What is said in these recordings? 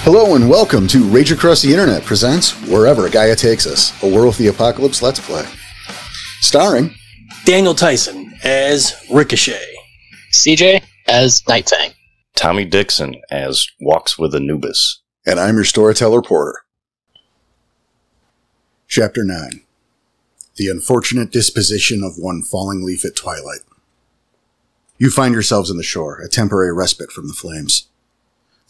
Hello and welcome to Rage Across the Internet presents Wherever Gaia Takes Us, a World of the Apocalypse Let's Play. Starring Daniel Tyson as Ricochet, CJ as Nightfang, Tommy Dixon as Walks with Anubis, and I'm your storyteller Porter. Chapter 9. The Unfortunate Disposition of One Falling-Leaf-At-Twilight. You find yourselves on the shore, a temporary respite from the flames.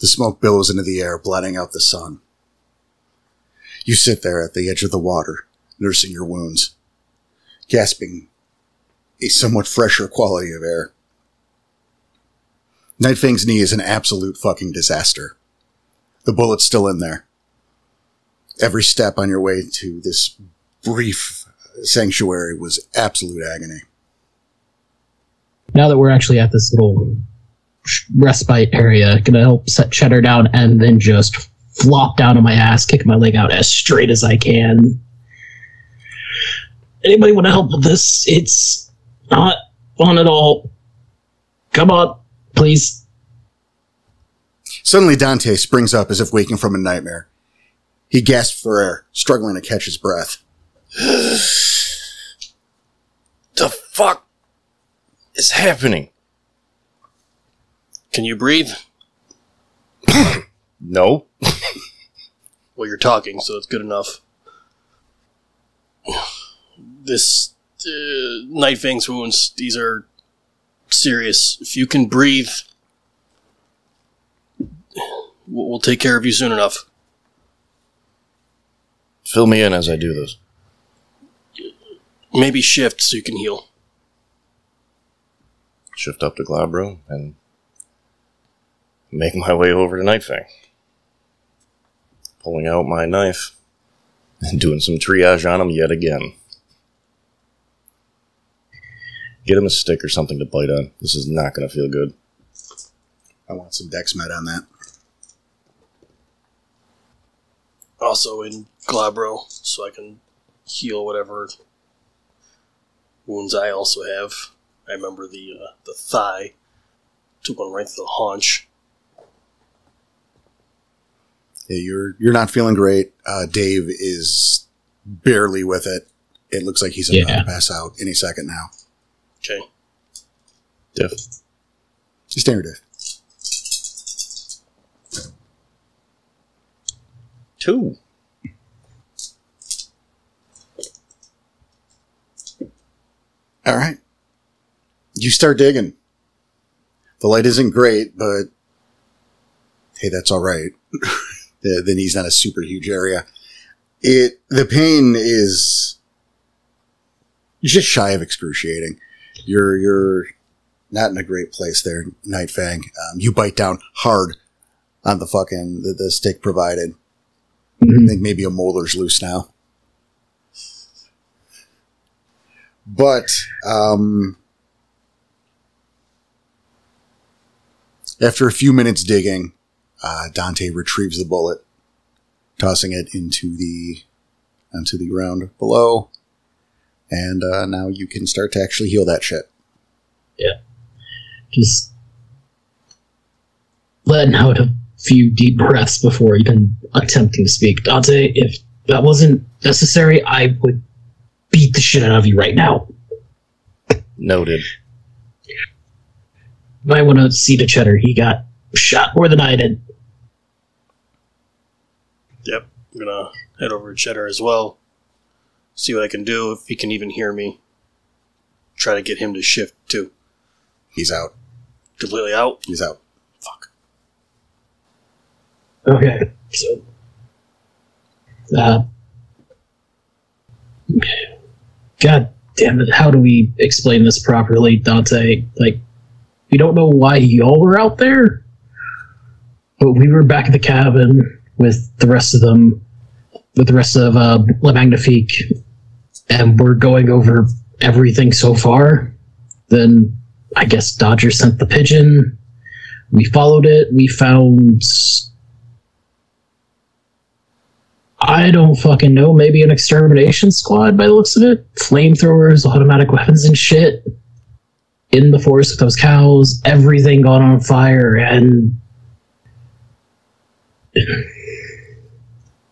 The smoke billows into the air, blotting out the sun. You sit there at the edge of the water, nursing your wounds, gasping a somewhat fresher quality of air. Nightfang's knee is an absolute fucking disaster. The bullet's still in there. Every step on your way to this brief sanctuary was absolute agony. Now that we're actually at this little respite area, gonna help set Cheddar down and then just flop down on my ass, kick my leg out as straight as I can. Anybody want to help with this? It's not fun at all. Come on, please. Suddenly Dante springs up as if waking from a nightmare. He gasps for air, struggling to catch his breath. The fuck is happening? can you breathe? No. Well, you're talking, so it's good enough. This Nightfang's wounds, these are serious. If you can breathe, we'll take care of you soon enough. Fill me in as I do this. Maybe shift so you can heal. Shift up to Glabro and make my way over to Nightfang. Pulling out my knife and doing some triage on him yet again. Get him a stick or something to bite on. This is not going to feel good. I want some Dex Med on that. Also in Glabro, so I can heal whatever wounds I also have. I remember the thigh. Took one right to the haunch. Yeah, you're not feeling great. Dave is barely with it. It looks like he's about to pass out any second now. Okay. Diff. Standard diff. 2. All right. You start digging. The light isn't great, but hey, that's all right. The knee's not a super huge area. The pain is just shy of excruciating. You're not in a great place there, Nightfang. You bite down hard on the fucking the stick provided. I think maybe a molar's loose now. But after a few minutes digging, Dante retrieves the bullet, tossing it onto the ground below, and now you can start to actually heal that shit. Yeah. Just letting out a few deep breaths before even attempting to speak. Dante, if that wasn't necessary, I would beat the shit out of you right now. Noted. Might want to see to Cheddar. He got shot more than I did. Yep. I'm gonna head over to Cheddar as well. See what I can do, if he can even hear me. Try to get him to shift too. He's out. Completely out? He's out. Fuck. Okay, so God damn it, how do we explain this properly, Dante? Like, we don't know why y'all were out there, but we were back at the cabin with the rest of them, with the rest of Le Magnifique, and we're going over everything so far. Then I guess Dodger sent the pigeon. We followed it. We found, I don't fucking know, maybe an extermination squad by the looks of it. Flamethrowers, automatic weapons and shit. In the forest with those cows, everything gone on fire, and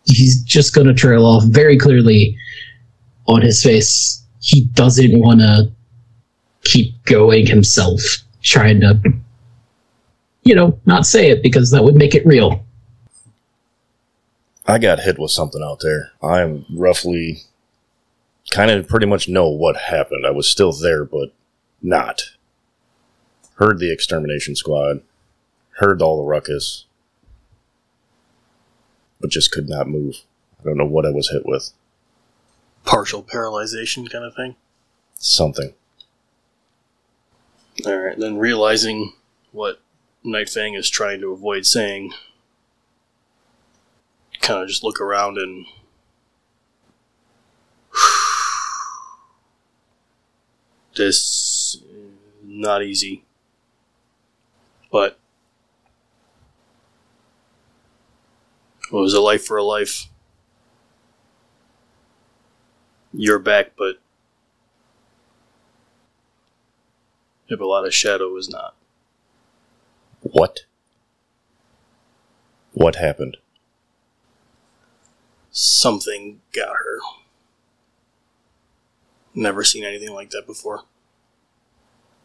he's just going to trail off very clearly on his face. He doesn't want to keep going himself, trying to, not say it because that would make it real. I got hit with something out there. I'm roughly kind of pretty much know what happened. I was still there, but not. Heard the extermination squad. Heard all the ruckus. But just could not move. I don't know what I was hit with. Partial paralyzation kind of thing? Something. Alright, then realizing what Night Fang is trying to avoid saying, kind of just look around and this not easy, but it was a life for a life. You're back, but Hippolyta Shadow is not. What? What happened? Something got her. Never seen anything like that before.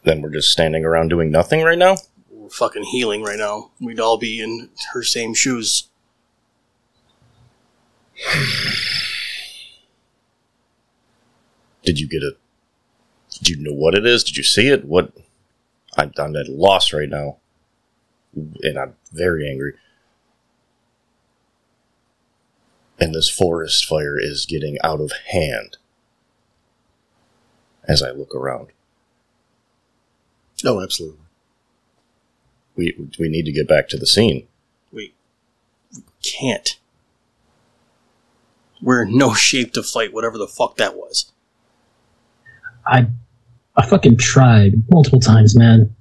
Then we're just standing around doing nothing right now? We're fucking healing right now. We'd all be in her same shoes. Did you know what it is? Did you see it? What? I'm at a loss right now. And I'm very angry. And this forest fire is getting out of hand as I look around. Oh, absolutely. We need to get back to the scene. We can't. We're in no shape to fight whatever the fuck that was. I fucking tried multiple times, man.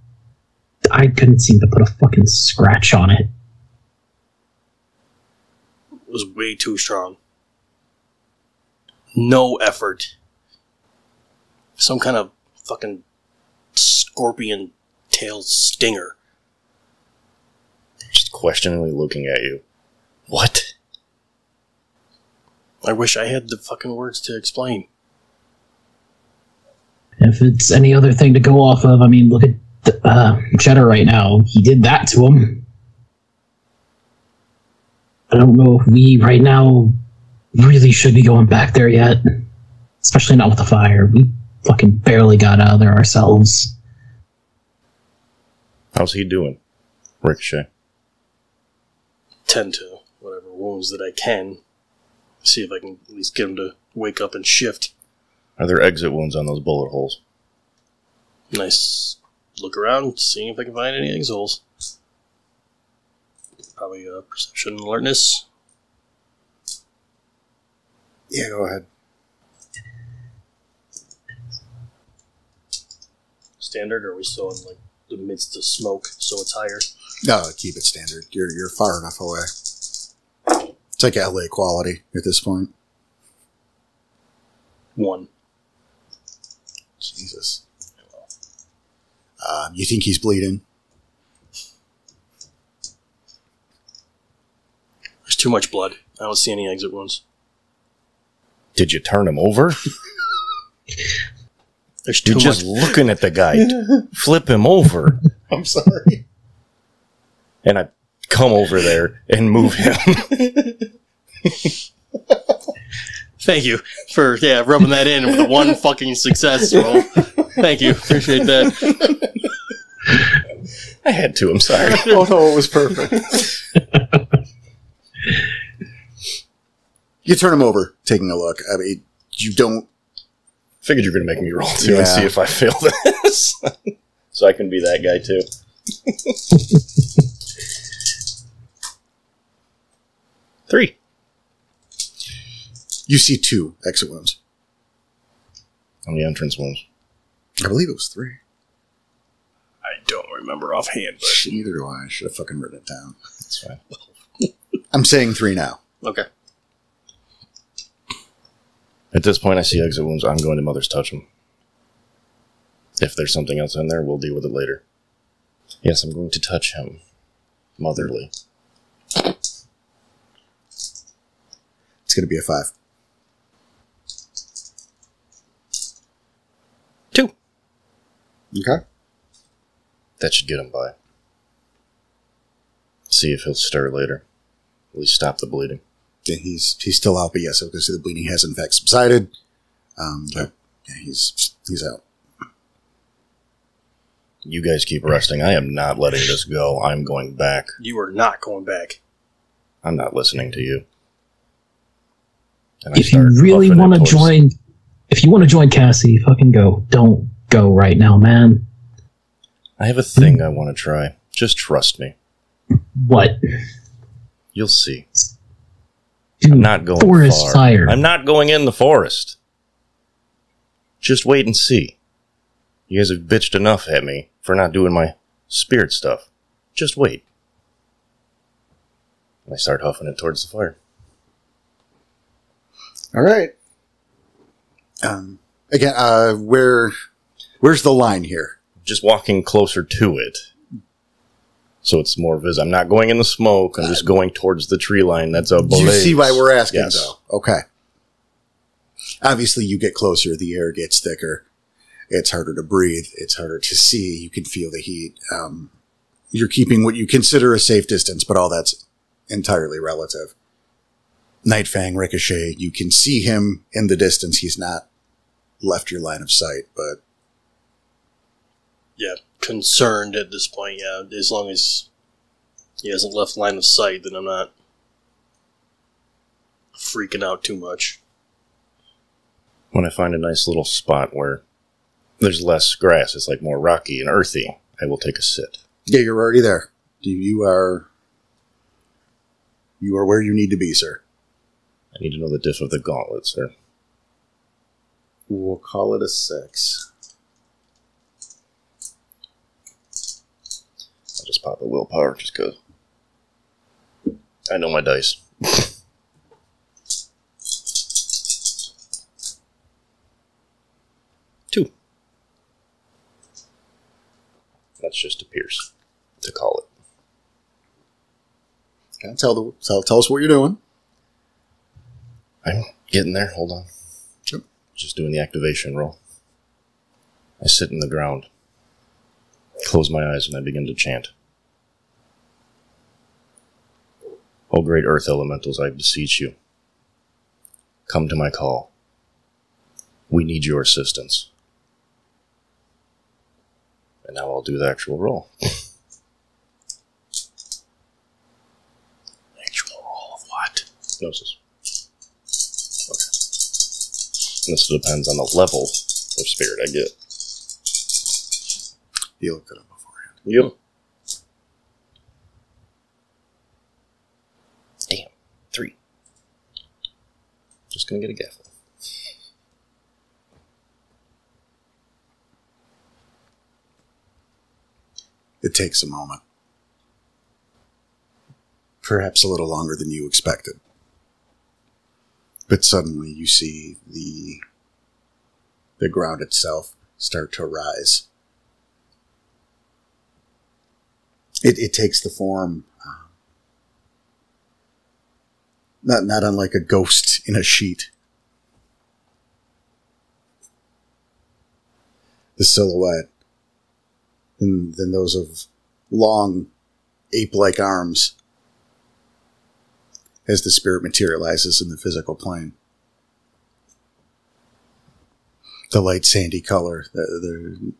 I couldn't seem to put a fucking scratch on it. It was way too strong. No effort. Some kind of fucking scorpion tail stinger. Just questioningly looking at you. What? I wish I had the fucking words to explain. If it's any other thing to go off of, I mean, look at Cheddar right now. He did that to him. I don't know if we, right now, really should be going back there yet. Especially not with the fire. We fucking barely got out of there ourselves. How's he doing? Ricochet. Tend to whatever wounds that I can. See if I can at least get him to wake up and shift. Are there exit wounds on those bullet holes? Nice look around, seeing if I can find any exit holes. Probably perception and alertness. Yeah, go ahead. Standard, or are we still in like the midst of smoke, so it's higher? No, keep it standard. You're far enough away. It's like LA quality at this point. 1. Jesus. You think he's bleeding? There's too much blood. I don't see any exit wounds. Did you turn him over? There's too You're just much. looking at the guy. Flip him over. I'm sorry. And I come over there and move him. Thank you for rubbing that in with the one fucking success roll. Thank you. Appreciate that. I had to, I'm sorry. Oh no, it was perfect. You turn him over, taking a look. I mean, you don't... Figured you were going to make me roll too Yeah. and see if I fail this. So I can be that guy too. 3. You see 2 exit wounds. On the entrance wounds. I believe it was 3. I don't remember offhand, but Neither do I. I should have fucking written it down. That's fine. I'm saying 3 now. okay. At this point, I see exit wounds. I'm going to Mother's Touch him. If there's something else in there, we'll deal with it later. Yes, I'm going to touch him. Motherly. It's going to be a 5. 2. Okay. That should get him by. See if he'll stir later. At least stop the bleeding. Yeah, he's still out, but yes, because the bleeding has in fact subsided. But yeah, he's out. You guys keep resting. I am not letting this go. I'm going back. You are not going back. I'm not listening to you. And If you really want to join, if you want to join Cassie, fucking go. Don't go right now, man. I have a thing I want to try. Just trust me. What? You'll see. Dude, I'm not going forest far. fire. I'm not going in the forest. Just wait and see. You guys have bitched enough at me for not doing my spirit stuff. Just wait. I start huffing it towards the fire. All right. Again, where's the line here? Just walking closer to it. So it's more visible. I'm not going in the smoke. I'm just going towards the tree line. That's a blaze. You see why we're asking, Yes. though? Okay. Obviously, you get closer, the air gets thicker. It's harder to breathe. It's harder to see. You can feel the heat. You're keeping what you consider a safe distance, but all that's entirely relative. Nightfang, Ricochet, you can see him in the distance. He's not left your line of sight, but... Yeah, concerned at this point, yeah. As long as he hasn't left line of sight, then I'm not freaking out too much. When I find a nice little spot where there's less grass, it's like more rocky and earthy, I will take a sit. Yeah, you're already there. You are where you need to be, sir. I need to know the diff of the gauntlet, sir. We'll call it a 6. I'll just pop a willpower just because I know my dice. Two. That's just a pierce to call it. Okay, tell us what you're doing. I'm getting there. Hold on. Sure. Just doing the activation roll. I sit in the ground, close my eyes, and I begin to chant. O great earth elementals, I beseech you. Come to my call. We need your assistance. And now I'll do the actual roll. Actual roll of what? Gnosis. Okay. And this depends on the level of spirit I get. You looked it up beforehand. Yep. Damn. 3. Just gonna get a gaffle. It takes a moment. Perhaps a little longer than you expected. But suddenly you see the ground itself start to rise. It takes the form, not unlike a ghost in a sheet. The silhouette, and then those of long, ape-like arms, as the spirit materializes in the physical plane. The light sandy color, the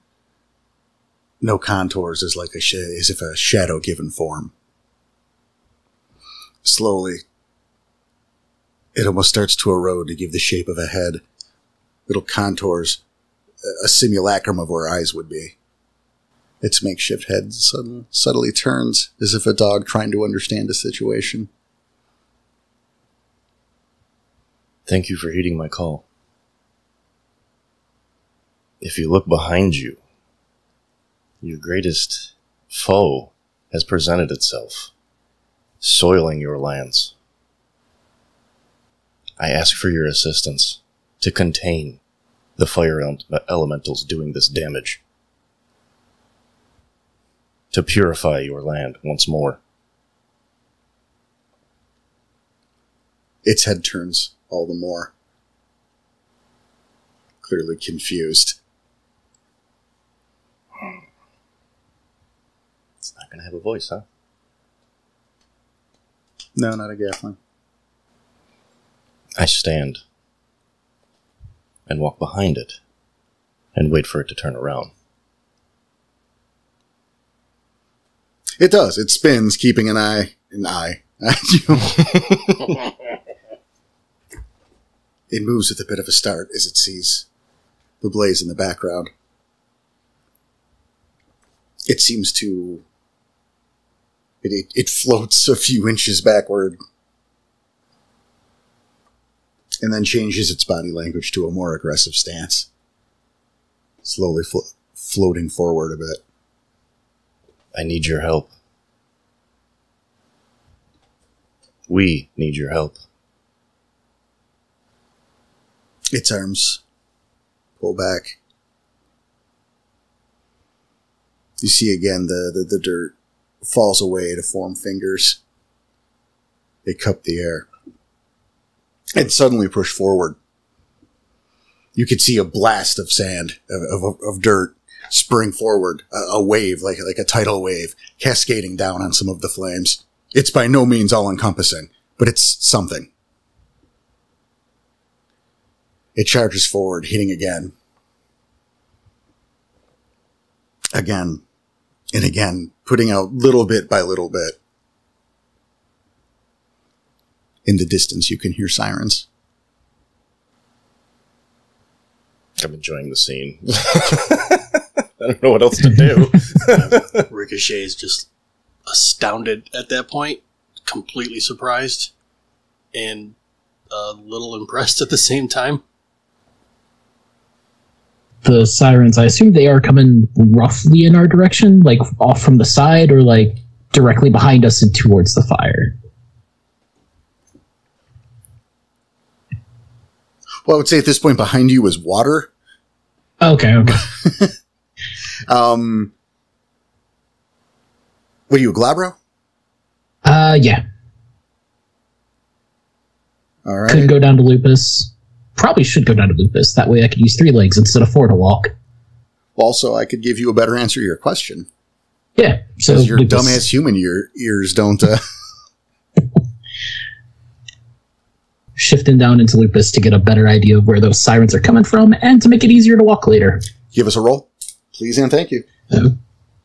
no contours, is like as if a shadow given form. Slowly, it almost starts to erode to give the shape of a head. Little contours, a simulacrum of where eyes would be. Its makeshift head subtly turns, as if a dog trying to understand a situation. Thank you for heeding my call. If you look behind you, your greatest foe has presented itself, soiling your lands. I ask for your assistance to contain the fire elementals doing this damage, to purify your land once more. Its head turns all the more. Clearly confused. It's not going to have a voice, huh? No, not a Gatling. I stand and walk behind it and wait for it to turn around. It does. It spins, keeping an eye at you. It moves with a bit of a start as it sees the blaze in the background. It seems to... It floats a few inches backward and then changes its body language to a more aggressive stance, slowly floating forward a bit. I need your help. We need your help. Its arms pull back. You see again the dirt falls away to form fingers. They cup the air and suddenly push forward. You could see a blast of sand, of dirt, spring forward, a wave, like a tidal wave, cascading down on some of the flames. It's by no means all-encompassing, but it's something. It charges forward, hitting again. Again and again, putting out little bit by little bit. In the distance, you can hear sirens. I'm enjoying the scene. I don't know what else to do. Ricochet is just astounded at that point, completely surprised, and a little impressed at the same time. The sirens, I assume they are coming roughly in our direction, like off from the side, or like directly behind us and towards the fire. Well, I would say at this point behind you is water. Okay. What are you, a Glabro? Yeah. All right. Could go down to Lupus. Probably should go down to Lupus. That way I could use 3 legs instead of 4 to walk. Also, I could give you a better answer to your question. Yeah. So Because your Lupus. dumbass human ears don't... Shifting down into Lupus to get a better idea of where those sirens are coming from and to make it easier to walk later. Give us a roll, please, and thank you.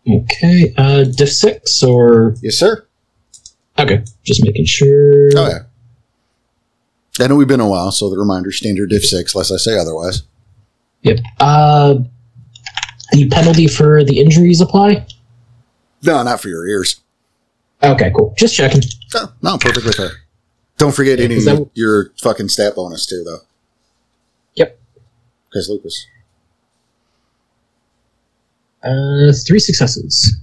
Okay. Diff 6 or... Yes, sir. Okay. Just making sure. Oh, yeah. I know we've been a while, so the reminder, standard diff 6, lest I say otherwise. Yep. The penalty for the injuries apply? No, not for your ears. Okay, cool. Just checking. No, perfectly fair. Don't forget any your fucking stat bonus, too, though. Yep. Because Lucas. 3 successes.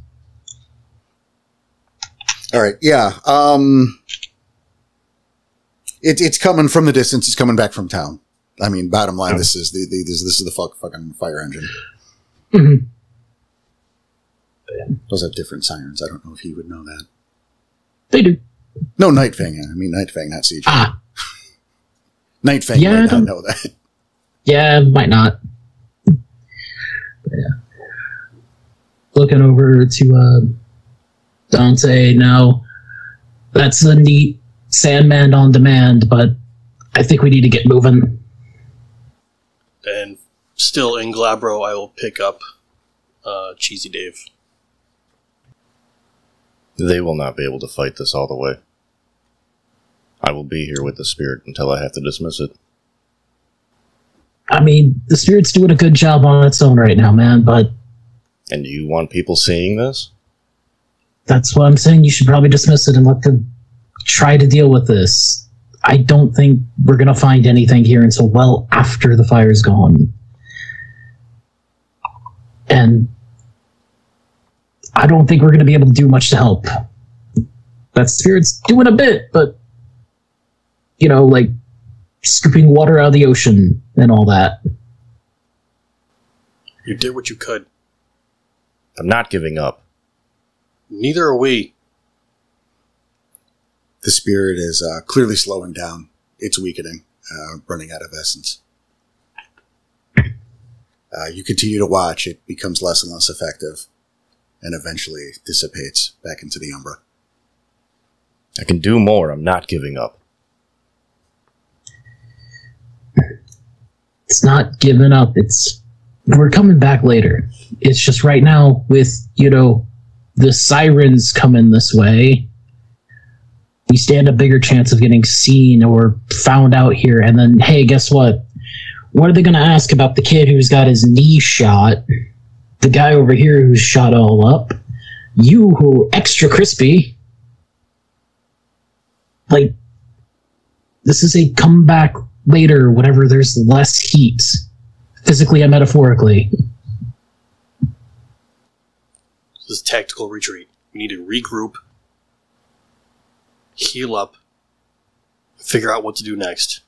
All right, yeah. It's coming from the distance. It's coming back from town. I mean, bottom line, this is the fucking fire engine. Mm-hmm. Those have different sirens. I don't know if you would know that. They do. No, Nightfang. I mean, Nightfang, not Siege. Ah. Nightfang might not know that. Yeah, might not. But yeah. Looking over to Dante now. That's a neat Sandman on demand, but I think we need to get moving. And still in Glabro, I will pick up Cheesy Dave. They will not be able to fight this all the way. I will be here with the spirit until I have to dismiss it. I mean, the spirit's doing a good job on its own right now, man, but... And you want people seeing this? That's what I'm saying. You should probably dismiss it and let them try to deal with this. I don't think we're going to find anything here until well after the fire's gone. And I don't think we're going to be able to do much to help. That spirit's doing a bit, but, you know, like scooping water out of the ocean and all that. You did what you could. I'm not giving up. Neither are we. The spirit is clearly slowing down it's weakening, running out of essence. You continue to watch. It becomes less and less effective, and eventually dissipates back into the Umbra. I can do more. I'm not giving up. It's not giving up. We're coming back later. It's just right now with, the sirens coming this way, we stand a bigger chance of getting seen or found out here. And then, hey, guess what? What are they going to ask about the kid who's got his knee shot? The guy over here who's shot all up? You who are extra crispy? Like, this is a comeback later whenever there's less heat. Physically and metaphorically. This is tactical retreat. We need to regroup, heal up, figure out what to do next.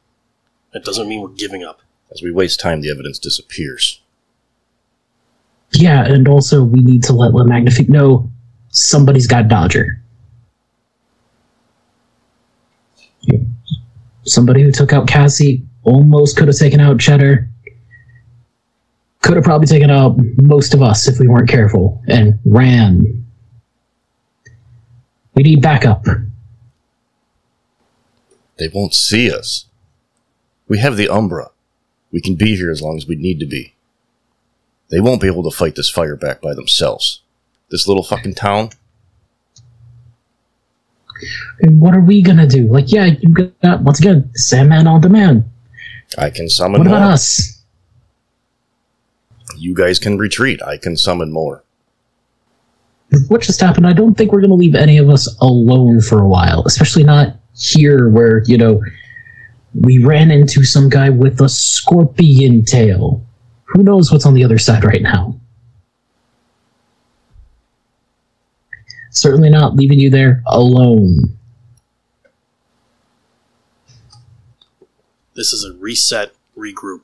That doesn't mean we're giving up. As we waste time, the evidence disappears. Yeah, and also we need to let Le Magnifique know somebody's got Dodger. Somebody who took out Cassie almost could have taken out Cheddar. Could have probably taken out most of us if we weren't careful, and ran. We need backup. They won't see us. We have the Umbra. We can be here as long as we need to be. They won't be able to fight this fire back by themselves. This little fucking town. And what are we gonna do? Like, yeah, you got, once again, Sandman on demand. I can summon What more. about us? You guys can retreat. I can summon more. What just happened? I don't think we're gonna leave any of us alone for a while. Especially not here where, we ran into some guy with a scorpion tail. Who knows what's on the other side right now? Certainly not leaving you there alone. This is a reset, regroup.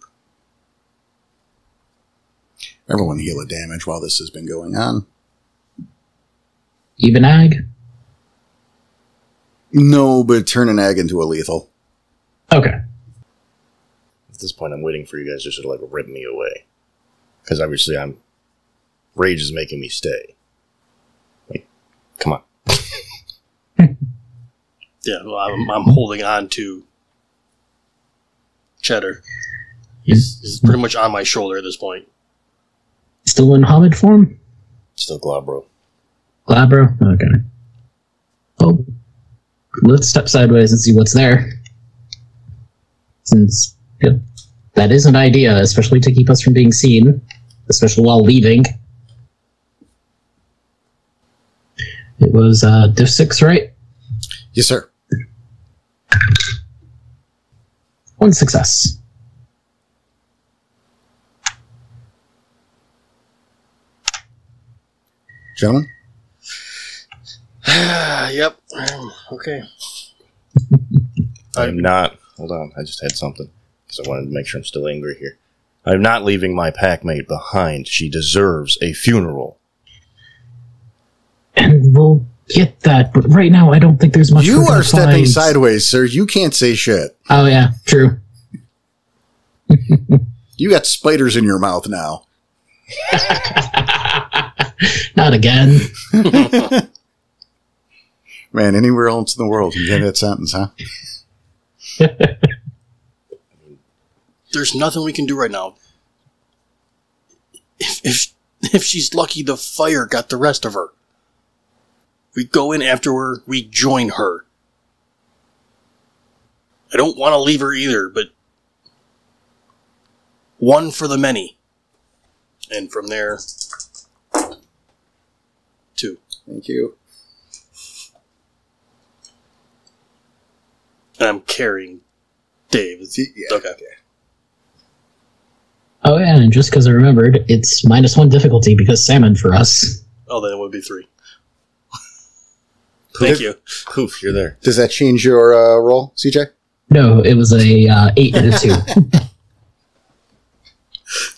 Everyone heal a damage while this has been going on. Even Ag? No, but turn an egg into a lethal. Okay. At this point, I'm waiting for you guys just to, rip me away. Because obviously rage is making me stay. Come on. Yeah, well, I'm holding on to Cheddar. He's pretty much on my shoulder at this point. Still in Hamid form? Still Glabro. Glabro? Okay. Oh. Let's step sideways and see what's there. Since that is an idea, especially to keep us from being seen, especially while leaving. It was Div 6, right? Yes, sir. 1 success. Gentlemen? Yep. Okay. I'm not... Hold on, I just had something. Because I wanted to make sure I'm still angry here. I'm not leaving my packmate behind. She deserves a funeral. And we'll get that, but right now I don't think there's much You we're are gonna stepping find. sideways, sir. You can't say shit. Oh yeah, true. You got spiders in your mouth now. Not again. Man, anywhere else in the world you get that sentence, huh? There's nothing we can do right now. If she's lucky, the fire got the rest of her. We go in after her, we join her. I don't want to leave her either, but one for the many. And from there, 2. Thank you. And I'm carrying Dave. Yeah. Okay. Oh yeah, and just because I remembered, it's -1 difficulty because salmon for us. Oh, then it would be 3. Thank you. Poof, you're there. Does that change your roll, CJ? No, it was a 8 and a 2.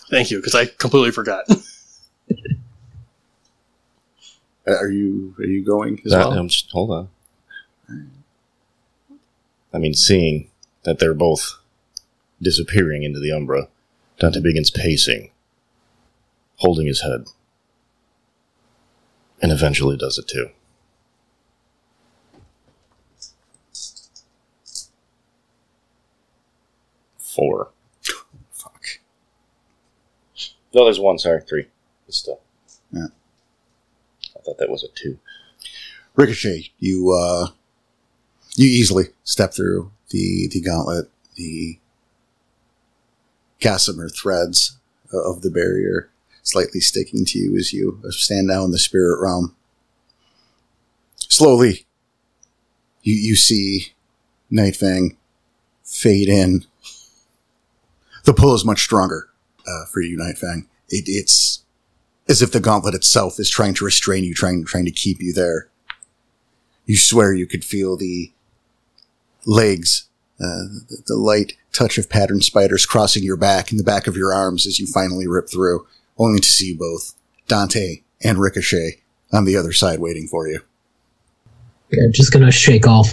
Thank you, because I completely forgot. Are you going as well? Hold on. I mean, seeing that they're both disappearing into the Umbra, Dante begins pacing, holding his head, and eventually does it too. Four. Fuck. No, there's one, sorry, 3. It's still. Yeah. I thought that was a 2. Ricochet, you easily step through the gauntlet, the gossamer threads of the barrier slightly sticking to you as you stand now in the spirit realm. Slowly, you see Night Fang fade in. The pull is much stronger for you, Night Fang. It's as if the gauntlet itself is trying to restrain you, trying to keep you there. You swear you could feel the legs, the light touch of patterned spiders crossing your back and the back of your arms as you finally rip through, only to see both Dante and Ricochet on the other side waiting for you. Yeah, just gonna shake off,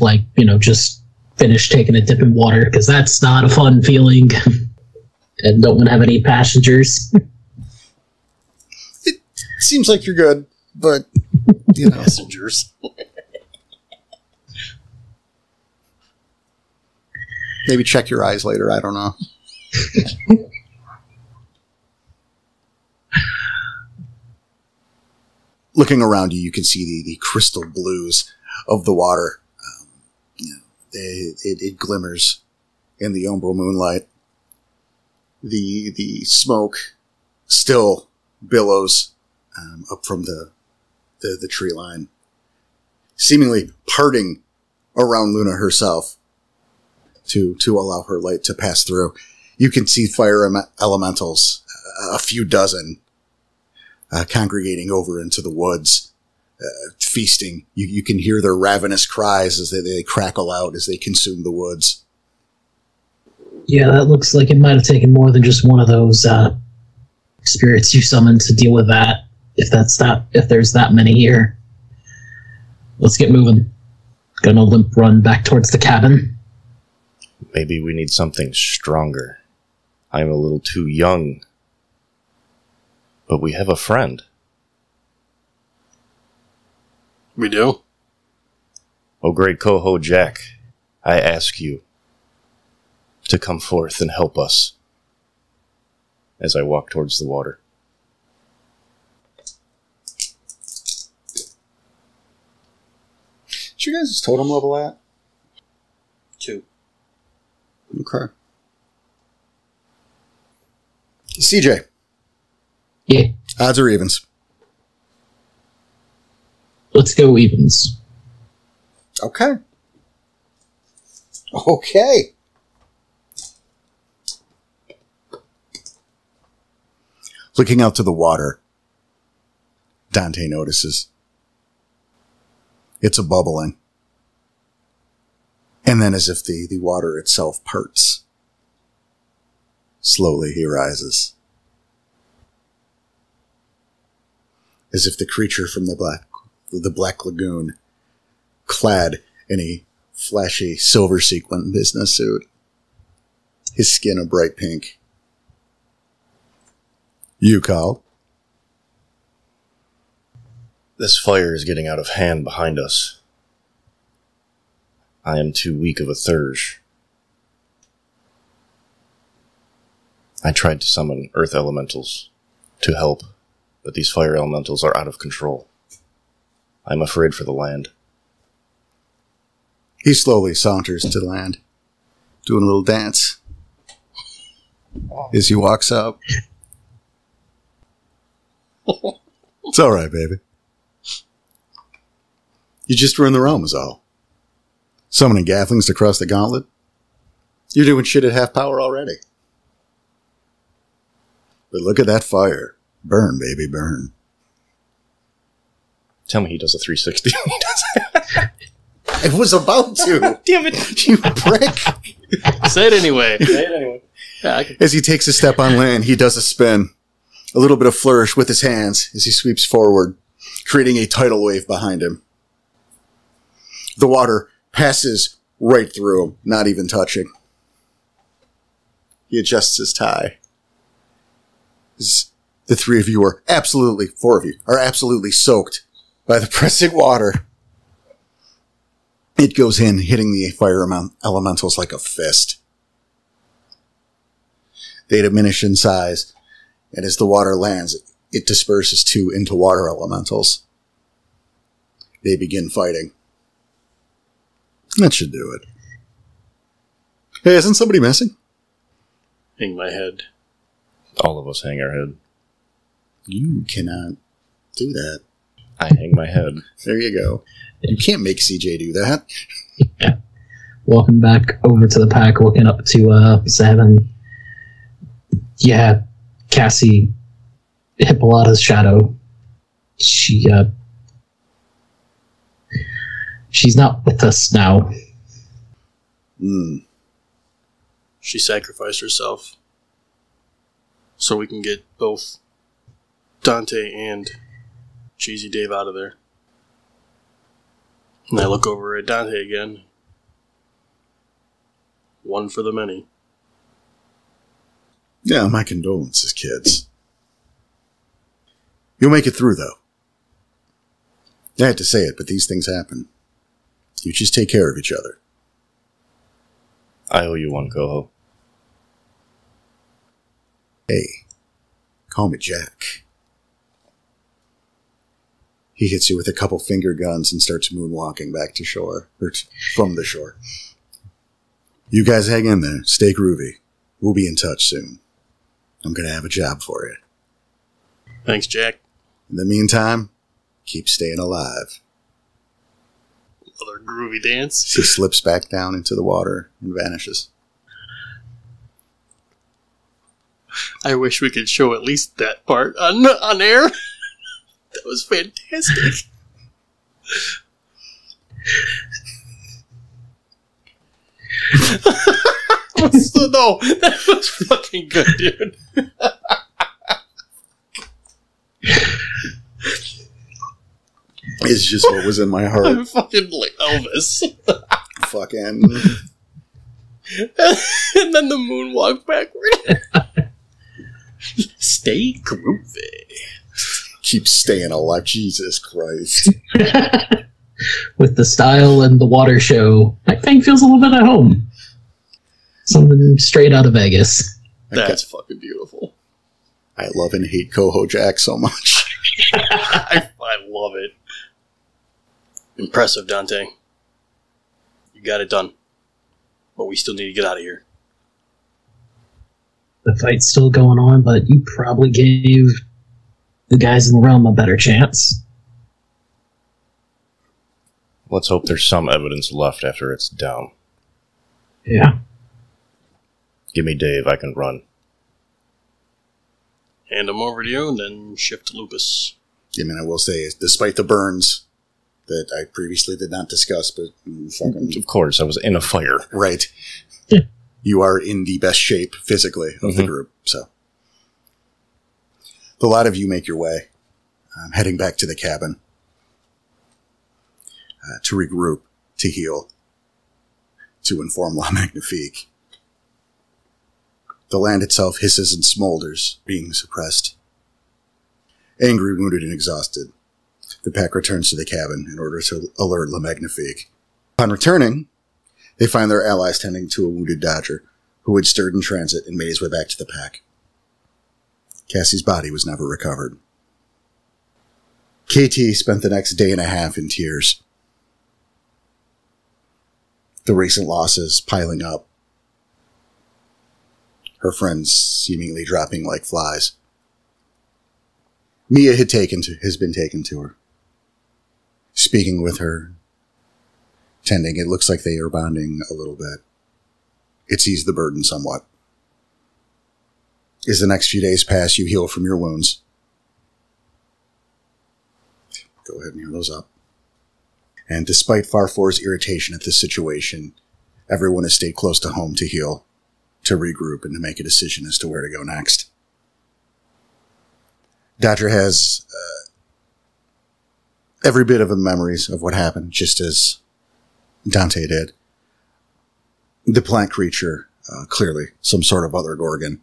just finish taking a dip in water, because that's not a fun feeling. And don't want to have any passengers. It seems like you're good, but, Passengers. Maybe check your eyes later, I don't know. Looking around you, you can see the crystal blues of the water. It glimmers in the umbral moonlight. The smoke still billows up from the tree line, seemingly parting around Luna herself to allow her light to pass through. You can see fire elementals, a few dozen, congregating over into the woods, feasting. You can hear their ravenous cries as they crackle out as they consume the woods. Yeah, that looks like it might have taken more than just one of those spirits you summoned to deal with that. If there's that many here. Let's get moving. Gonna limp run back towards the cabin. Maybe we need something stronger. I'm a little too young. But we have a friend. We do? Oh, great Coho Jack, I ask you to come forth and help us as I walk towards the water. What's your guys' totem level at? 2. Okay. CJ. Yeah, Odds or evens? let's go evens. Okay. Okay. Looking out to the water, Dante notices it's a bubbling. And then as if the water itself parts, slowly he rises. As if the creature from the Black Lagoon, clad in a flashy silver sequin business suit, his skin a bright pink. You called? This fire is getting out of hand behind us. I am too weak of a thurge. I tried to summon earth elementals to help, but these fire elementals are out of control. I'm afraid for the land. He slowly saunters to land, doing a little dance as he walks up. It's all right, baby. You just ruined the realm is all. Summoning Gathlings to cross the gauntlet? You're doing shit at half power already. But look at that fire. Burn, baby, burn. Tell me he does a 360. He does. I was about to. Damn it. You prick. Say it anyway. Say it anyway. Yeah, I can. As he takes a step on land, he does a spin. A little bit of flourish with his hands as he sweeps forward, creating a tidal wave behind him. The water passes right through him, not even touching. He adjusts his tie. The three of you are absolutely, four of you, are absolutely soaked by the pressing water. It goes in, hitting the fire elementals like a fist. They diminish in size, and as the water lands, it disperses two into water elementals. They begin fighting. That should do it. Hey, isn't somebody missing? Hang my head. All of us hang our head. You cannot do that. I hang my head. There you go. You can't make CJ do that. Yeah. Walking back over to the pack, looking up to 7. Yeah, Cassie, Hippolyta's shadow. She's not with us now. She sacrificed herself so we can get both Dante and Cheesy Dave out of there. And I look over at Dante again. One for the many. Yeah, my condolences, kids. You'll make it through, though. I had to say it, but these things happen. You just take care of each other. I owe you one, Coho. Hey, call me Jack. He hits you with a couple finger guns and starts moonwalking back to shore, or from the shore. You guys hang in there. Stay groovy. We'll be in touch soon. I'm going to have a job for you. Thanks, Jack. In the meantime, keep staying alive. Another groovy dance. He slips back down into the water and vanishes. I wish we could show at least that part on air. That was fantastic. No, that was fucking good, dude. It's just what was in my heart. I'm fucking like Elvis. Fucking. And then the moonwalk backward. Stay groovy. Keep staying alive. Jesus Christ. With the style and the water show, that thing feels a little bit at home. Something straight out of Vegas. That's fucking beautiful. I love and hate Coho Jack so much. I love it. Impressive, Dante. You got it done. But we still need to get out of here. The fight's still going on, but you probably gave the guys in the realm a better chance. Let's hope there's some evidence left after it's down. Yeah. Give me Dave, I can run. Hand him over to you, and then shift to Lucas. I mean, I will say, despite the burns that I previously did not discuss, but fucking... Of course, I was in a fire. Right. You are in the best shape physically of the group, so. The lot of you make your way, heading back to the cabin to regroup, to heal, to inform La Magnifique. The land itself hisses and smolders, being suppressed. Angry, wounded, and exhausted, the pack returns to the cabin in order to alert La Magnifique. Upon returning, they find their allies tending to a wounded Dodger, who had stirred in transit and made his way back to the pack. Cassie's body was never recovered. KT spent the next day and a half in tears. The recent losses piling up. Her friends seemingly dropping like flies. Mia has been taken to her. Speaking with her, tending, it looks like they are bonding a little bit. It's eased the burden somewhat. As the next few days pass, you heal from your wounds. Go ahead and heal those up. And despite Farfor's irritation at this situation, everyone has stayed close to home to heal, to regroup, and to make a decision as to where to go next. Dodger has every bit of the memories of what happened, just as Dante did. The plant creature Clearly, some sort of other Gorgon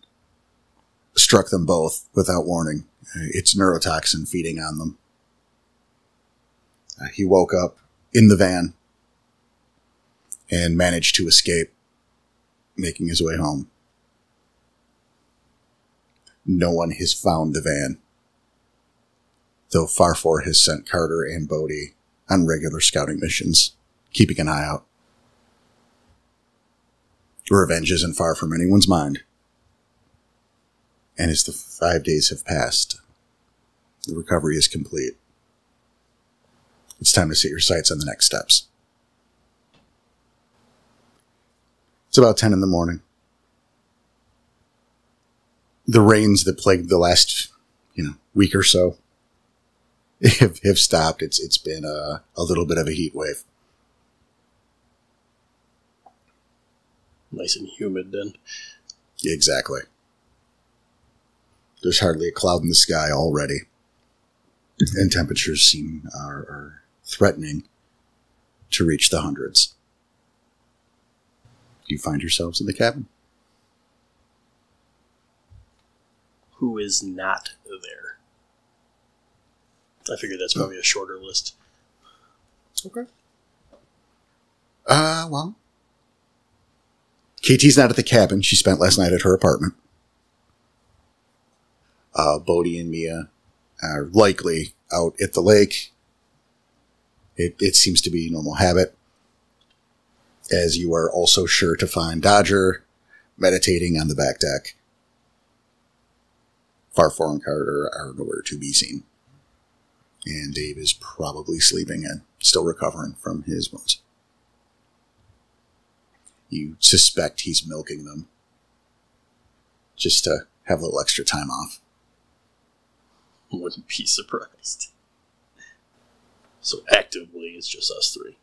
struck them both without warning. Its neurotoxin feeding on them. He woke up in the van and managed to escape, making his way home. No one has found the van, though Farfor has sent Carter and Bodhi on regular scouting missions, keeping an eye out. Revenge isn't far from anyone's mind. And as the 5 days have passed, the recovery is complete. It's time to set your sights on the next steps. It's about 10 in the morning. The rains that plagued the last, week or so have stopped. It's been a little bit of a heat wave. Nice and humid then. Exactly. There's hardly a cloud in the sky already. And temperatures are threatening to reach the hundreds. You find yourselves in the cabin. Who is not there? I figured that's probably a shorter list. Okay. Well, KT's not at the cabin. She spent last night at her apartment. Bodhi and Mia are likely out at the lake. It seems to be normal habit, as you are also sure to find Dodger meditating on the back deck. Farfor and Carter are nowhere to be seen. And Dave is probably sleeping in, still recovering from his wounds. You suspect he's milking them, just to have a little extra time off. Wouldn't be surprised. So actively, it's just us three.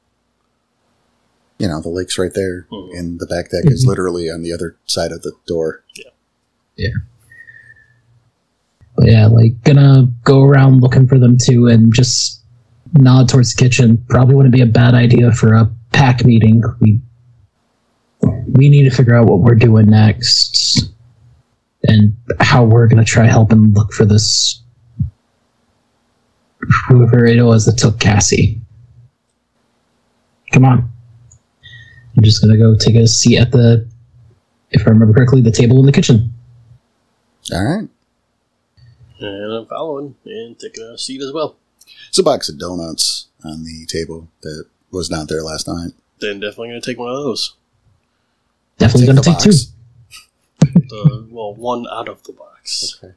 The lake's right there, and the back deck is literally on the other side of the door. Yeah. But yeah, gonna go around looking for them too, and just nod towards the kitchen. Probably wouldn't be a bad idea for a pack meeting. We need to figure out what we're doing next, and how we're gonna try helping look for this whoever it was that took Cassie. Come on. I'm just gonna go take a seat at if I remember correctly, the table in the kitchen. All right. And I'm following and taking a seat as well. There's a box of donuts on the table that was not there last night. Then definitely going to take one of those. Definitely going to take two. One out of the box. Okay.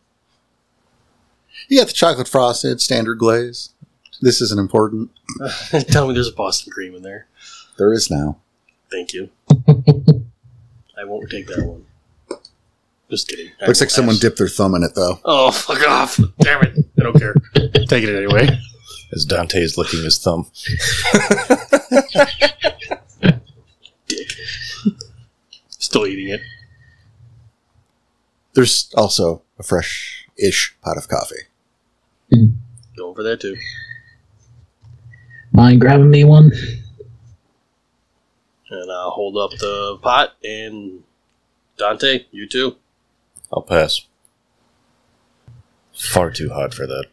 You got the chocolate frosted, standard glaze. This isn't important. Tell me there's a Boston cream in there. There is now. Thank you. I won't take that one. Just kidding. Looks like someone dipped their thumb in it, though. Oh, fuck off. Damn it. I don't care. Take it anyway. As Dante is licking his thumb. Dick. Still eating it. There's also a fresh-ish pot of coffee. Going for that, too. Mind grabbing me one? And I'll hold up the pot, and Dante, you too. I'll pass. Far too hot for that.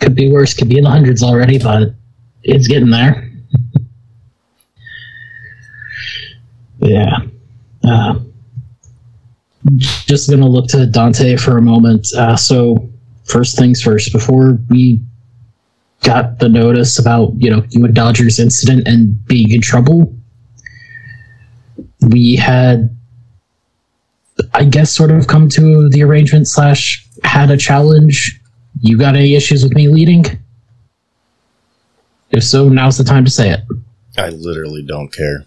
Could be worse. Could be in the hundreds already, but it's getting there. Yeah. Just gonna look to Dante for a moment. So, first things first, before we got the notice about, you and Dodger's incident and being in trouble, we had, I guess, sort of come to the arrangement / had a challenge. You got any issues with me leading? If so, now's the time to say it. I literally don't care.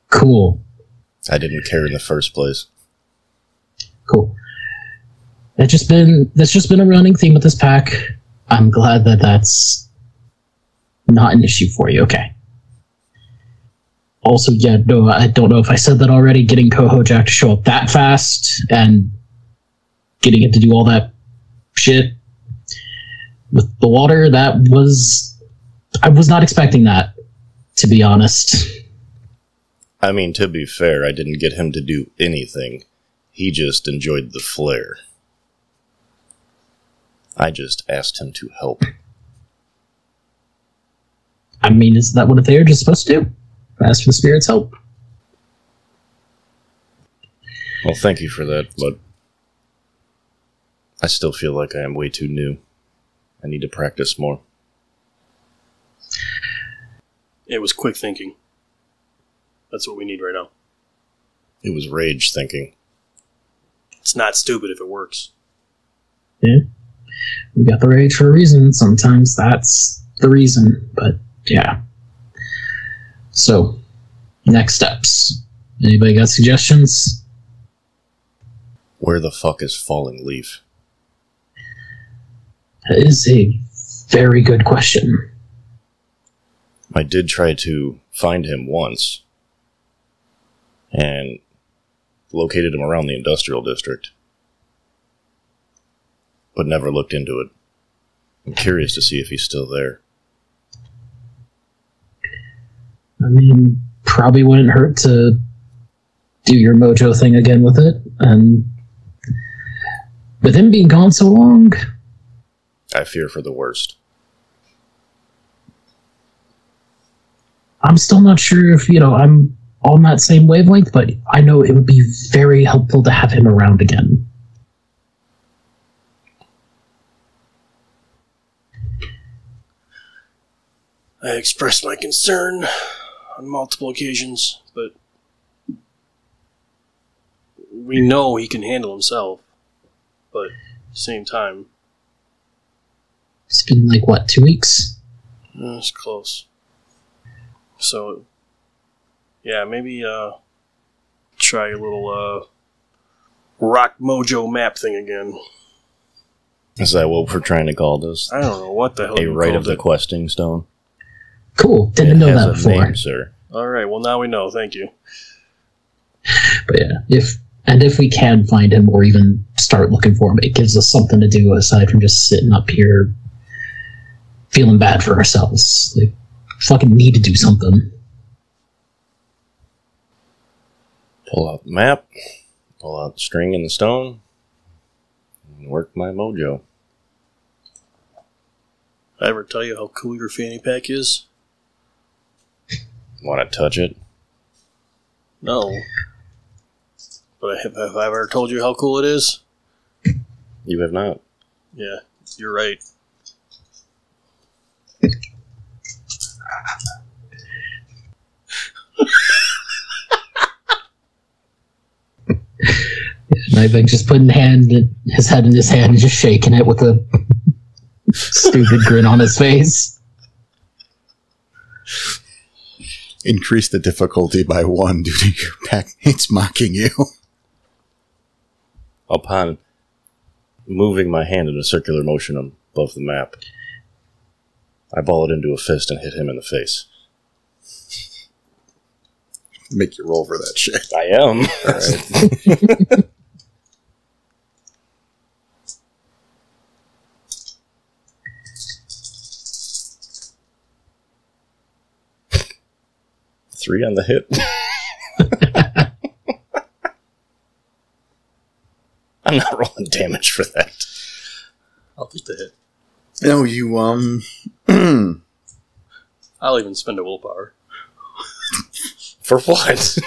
Cool. I didn't care in the first place. Cool. That's just been a running theme with this pack. I'm glad that that's not an issue for you. Okay. Also, yeah, no, I don't know if I said that already. Getting Coho Jack to show up that fast and getting it to do all that shit with the water, I was not expecting that, to be honest. I mean, to be fair, I didn't get him to do anything. He just enjoyed the flare. I just asked him to help. I mean, isn't that what they're just supposed to do? Ask for the spirit's help. Well, thank you for that, but I still feel like I am way too new. I need to practice more. It was quick thinking. That's what we need right now. It was rage thinking. It's not stupid if it works. Yeah. We got the rage for a reason. Sometimes that's the reason, but yeah. So, next steps. Anybody got suggestions? Where the fuck is Falling-Leaf? That is a very good question. I did try to find him once, and located him around the industrial district, but never looked into it. I'm curious to see if he's still there. I mean, probably wouldn't hurt to do your mojo thing again with it, and with him being gone so long, I fear for the worst. I'm still not sure if, I'm on that same wavelength, but I know it would be very helpful to have him around again. I expressed my concern on multiple occasions, but we know he can handle himself. But at the same time... It's been 2 weeks? It's close. So, yeah, maybe try a little rock mojo map thing again. Is that what we're trying to call this? I don't know what the hell A rite of the questing stone? Cool, didn't know that before. Name, sir. Alright, well now we know, thank you. But yeah, if we can find him or even start looking for him, it gives us something to do aside from just sitting up here feeling bad for ourselves. Fucking need to do something. Pull out the map, pull out the string and the stone, and work my mojo. I ever tell you how cool your fanny pack is? Want to touch it? No. But have I ever told you how cool it is? You have not. Yeah, you're right. Nightwing just putting his head in his hand and just shaking it with a stupid grin on his face. Increase the difficulty by 1 due to your packmates mocking you. Upon moving my hand in a circular motion above the map, I ball it into a fist and hit him in the face. Make you roll for that shit. I am. All right. Three on the hit. I'm not rolling damage for that. I'll take the hit. No, you, I'll even spend a willpower. For what?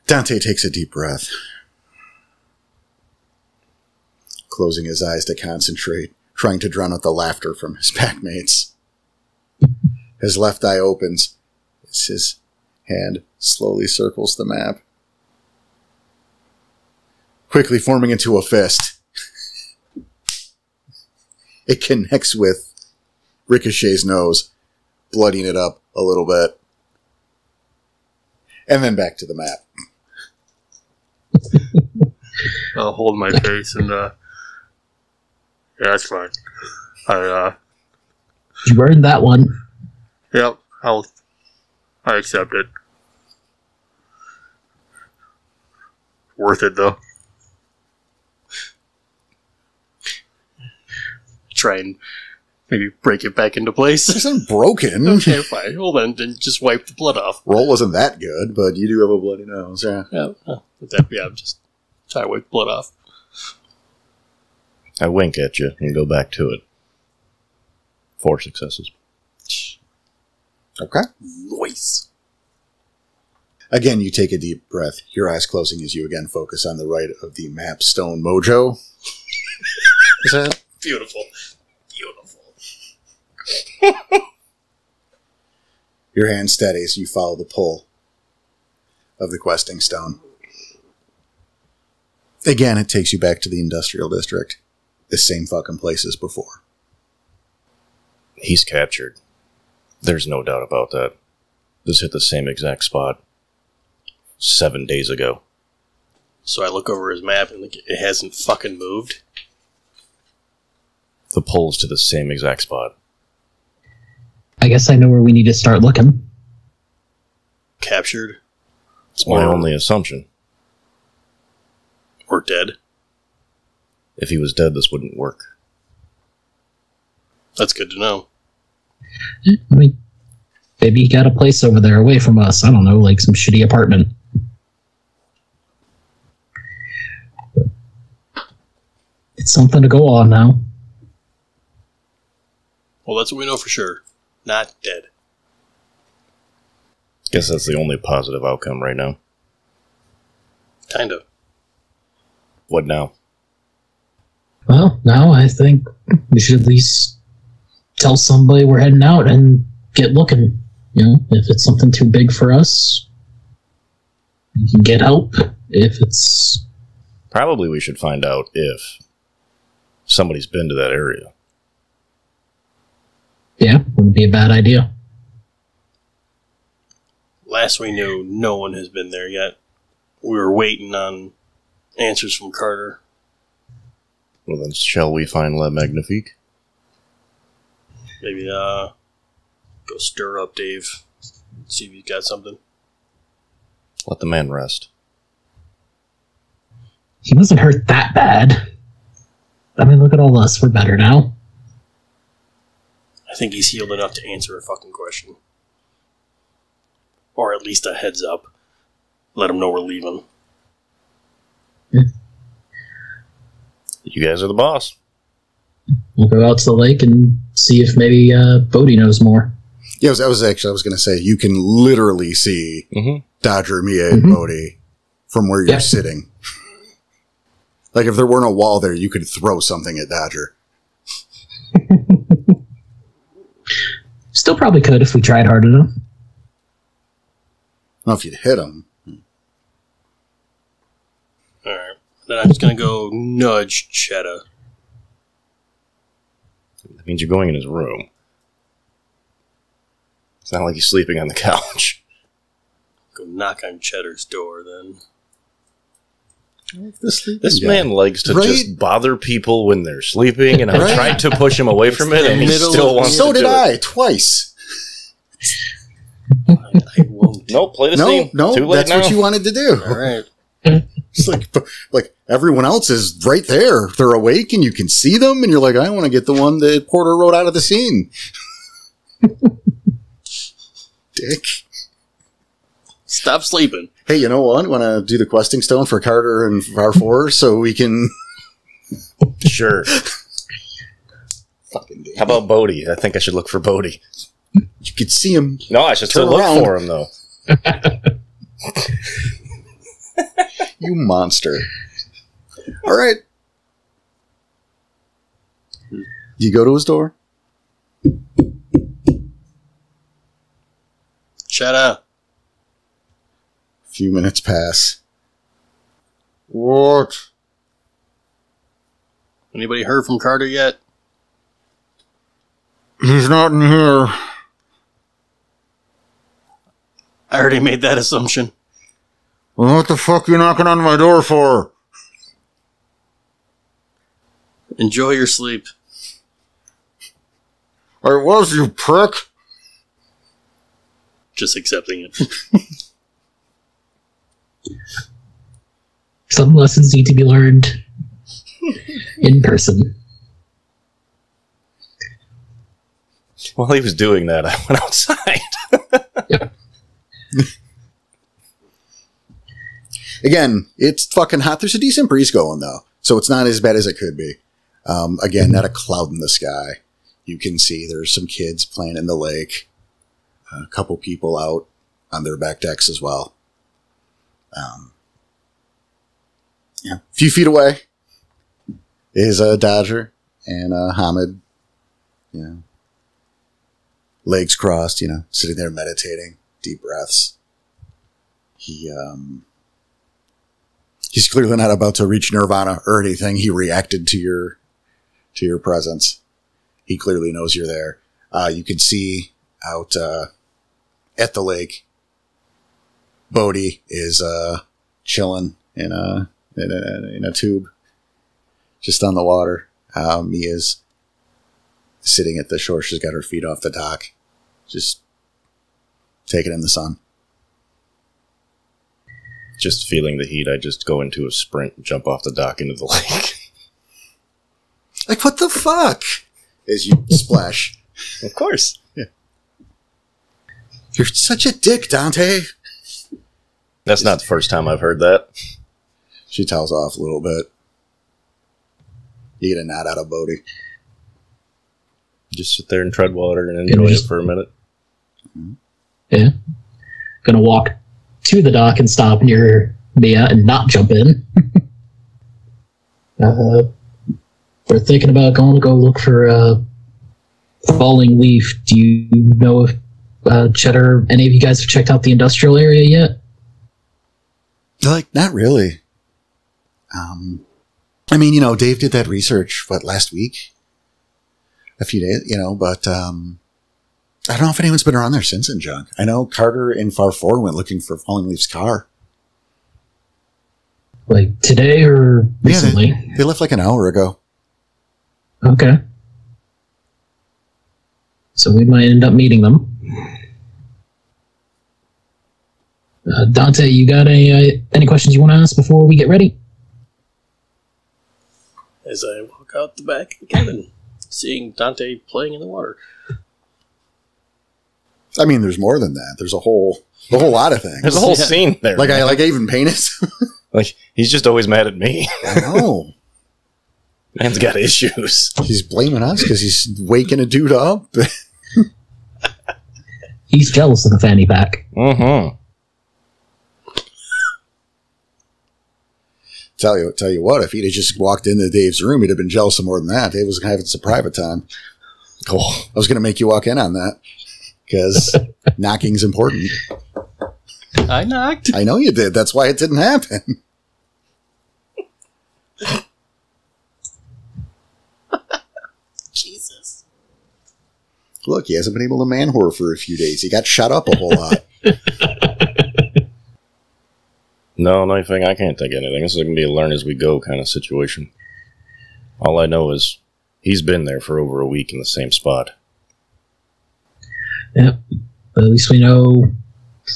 Dante takes a deep breath, closing his eyes to concentrate, trying to drown out the laughter from his packmates. His left eye opens as his hand slowly circles the map, quickly forming into a fist. It connects with Ricochet's nose, blooding it up a little bit. And then back to the map. I'll hold my face and, yeah, that's fine. You earned that one. Yep, I accept it. Worth it, though. Try and Maybe break it back into place. It's not broken. Okay, fine. Hold on, then just wipe the blood off. Roll wasn't that good, but you do have a bloody nose, yeah. Yeah, just try to wipe the blood off. I wink at you and go back to it. 4 successes. Okay. Nice. Again, you take a deep breath, your eyes closing as you again focus on the right of the map stone mojo. Is that? Beautiful. Beautiful. Your hand steady as you follow the pull of the questing stone. Again, it takes you back to the industrial district. The same fucking place as before. He's captured. There's no doubt about that. This hit the same exact spot 7 days ago. So I look over his map and it hasn't fucking moved. The pull's to the same exact spot. I guess I know where we need to start looking. Captured. It's my only assumption. Or dead. If he was dead, this wouldn't work. That's good to know. I mean, maybe he got a place over there away from us. I don't know, like some shitty apartment. It's something to go on now. Well, that's what we know for sure. Not dead. Guess that's the only positive outcome right now. Kind of. What now? Well, now I think we should at least tell somebody we're heading out and get looking. You know, if it's something too big for us, we can get help. If it's... Probably we should find out if somebody's been to that area. Yeah, wouldn't be a bad idea. Last we knew, no one has been there yet. We were waiting on answers from Carter. Well then, shall we find Le Magnifique? Maybe, go stir up Dave. See if he's got something. Let the man rest. He wasn't hurt that bad. I mean, look at all us. We're better now. I think he's healed enough to answer a fucking question. Or at least a heads up. Let him know we're leaving. You guys are the boss. We'll go out to the lake and see if maybe Bodhi knows more. Yeah, I was going to say, you can literally see Dodger, Mia, and Bodhi from where you're sitting. Like, if there weren't a wall there, you could throw something at Dodger. Still probably could if we tried hard enough. I don't know if you'd hit him. Alright. Then I'm just going to go nudge Cheddar. That means you're going in his room. It's not like he's sleeping on the couch. Go knock on Cheddar's door, then. This man likes to just bother people when they're sleeping, and I've tried to push him away from it, and he still wants to do it. So did I, twice. I won't. Nope, play the scene. No, Too late that's now. what you wanted to do. Alright. It's like everyone else is right there. They're awake and you can see them, and you're like, I want to get the one that Porter wrote out of the scene. Dick. Stop sleeping. Hey, you know what? Want to do the questing stone for Carter and R4 so we can... Sure. Fucking damn. How about Bodhi? I think I should look for Bodhi. You could see him. No, I should still look for him, though. You monster. All right. You go to his door? Shut up. A few minutes pass. What? Anybody heard from Carter yet? He's not in here. I already made that assumption. Well, what the fuck are you knocking on my door for? Enjoy your sleep. I was, you prick. Just accepting it. Some lessons need to be learned in person. While he was doing that, I went outside. Yep. Again, it's fucking hot. There's a decent breeze going, though, so it's not as bad as it could be. Again, not a cloud in the sky. You can see there's some kids playing in the lake. A couple people out on their back decks as well. Yeah, a few feet away is a Dodger and Hamid. Yeah, legs crossed. Sitting there meditating, deep breaths. He's clearly not about to reach nirvana or anything. He reacted to your presence. He clearly knows you're there. You can see out at the lake, Bodhi is chilling in a tube just on the water. Mia's sitting at the shore. She's got her feet off the dock, just taking in the sun. Just feeling the heat, I just go into a sprint and jump off the dock into the lake. Like, what the fuck? As you splash. Of course. Yeah. You're such a dick, Dante. That's not the first time I've heard that. She towels off a little bit. You get a nod out of Bodhi. Just sit there and tread water and enjoy it for a minute. Yeah. Gonna walk to the dock and stop near Mia and not jump in. We're thinking about going to go look for Falling Leaf. Do you know if Cheddar, any of you guys have checked out the industrial area yet? Like, not really. I mean, Dave did that research, last week? A few days, but I don't know if anyone's been around there since in junk. I know Carter and Far 4 went looking for Falling Leaf's car. Like today or recently? Yeah, they left like an hour ago. Okay. So we might end up meeting them. Dante, you got any questions you want to ask before we get ready? As I walk out the back of the cabin, seeing Dante playing in the water. I mean, there's more than that. There's a whole lot of things. There's a whole scene there. Like I even painted. Like, he's just always mad at me. I know. Man's got issues. He's blaming us because he's waking a dude up. He's jealous of the fanny pack. Mm-hmm. Tell you what, if he'd have just walked into Dave's room, he'd have been jealous of more than that. Dave was having some private time. Cool. I was going to make you walk in on that because knocking's important. I knocked. I know you did. That's why it didn't happen. Jesus. Look, he hasn't been able to man whore for a few days. He got shut up a whole lot. No, nothing. I can't think of anything. This is going to be a learn as we go kind of situation. All I know is he's been there for over a week in the same spot. Yep. But at least we know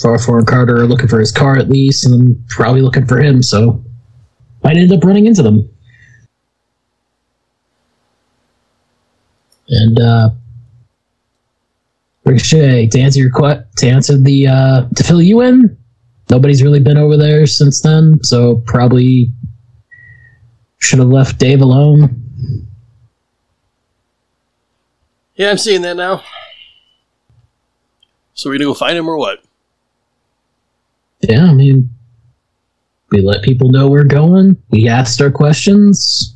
Farfor and Carter are looking for his car at least, and I'm probably looking for him, so might end up running into them. And Ricochet, to fill you in, nobody's really been over there since then, so probably should have left Dave alone. Yeah, I'm seeing that now. So we're gonna go find him or what? Yeah, I mean, we let people know we're going. We asked our questions.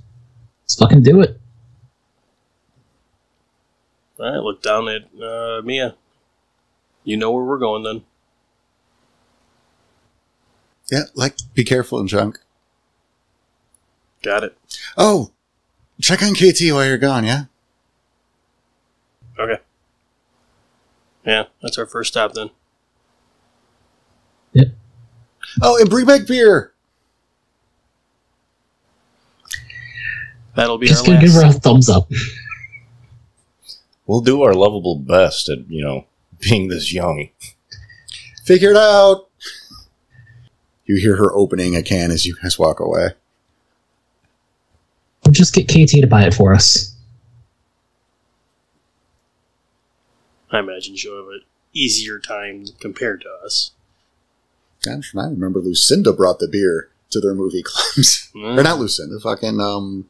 Let's fucking do it. Alright, look down at Mia. You know where we're going then. Yeah, be careful in junk. Got it. Oh, check on KT while you're gone, yeah? Okay. Yeah, that's our first stop then. Yep. Oh, and bring back beer. That'll be Just our gonna last. give her a thumbs up. We'll do our lovable best at, being this young. Figure it out. You hear her opening a can as you guys walk away. We'll just get KT to buy it for us. I imagine she'll have an easier time compared to us. Gosh, I remember Lucinda brought the beer to their movie clubs. Or not Lucinda, fucking,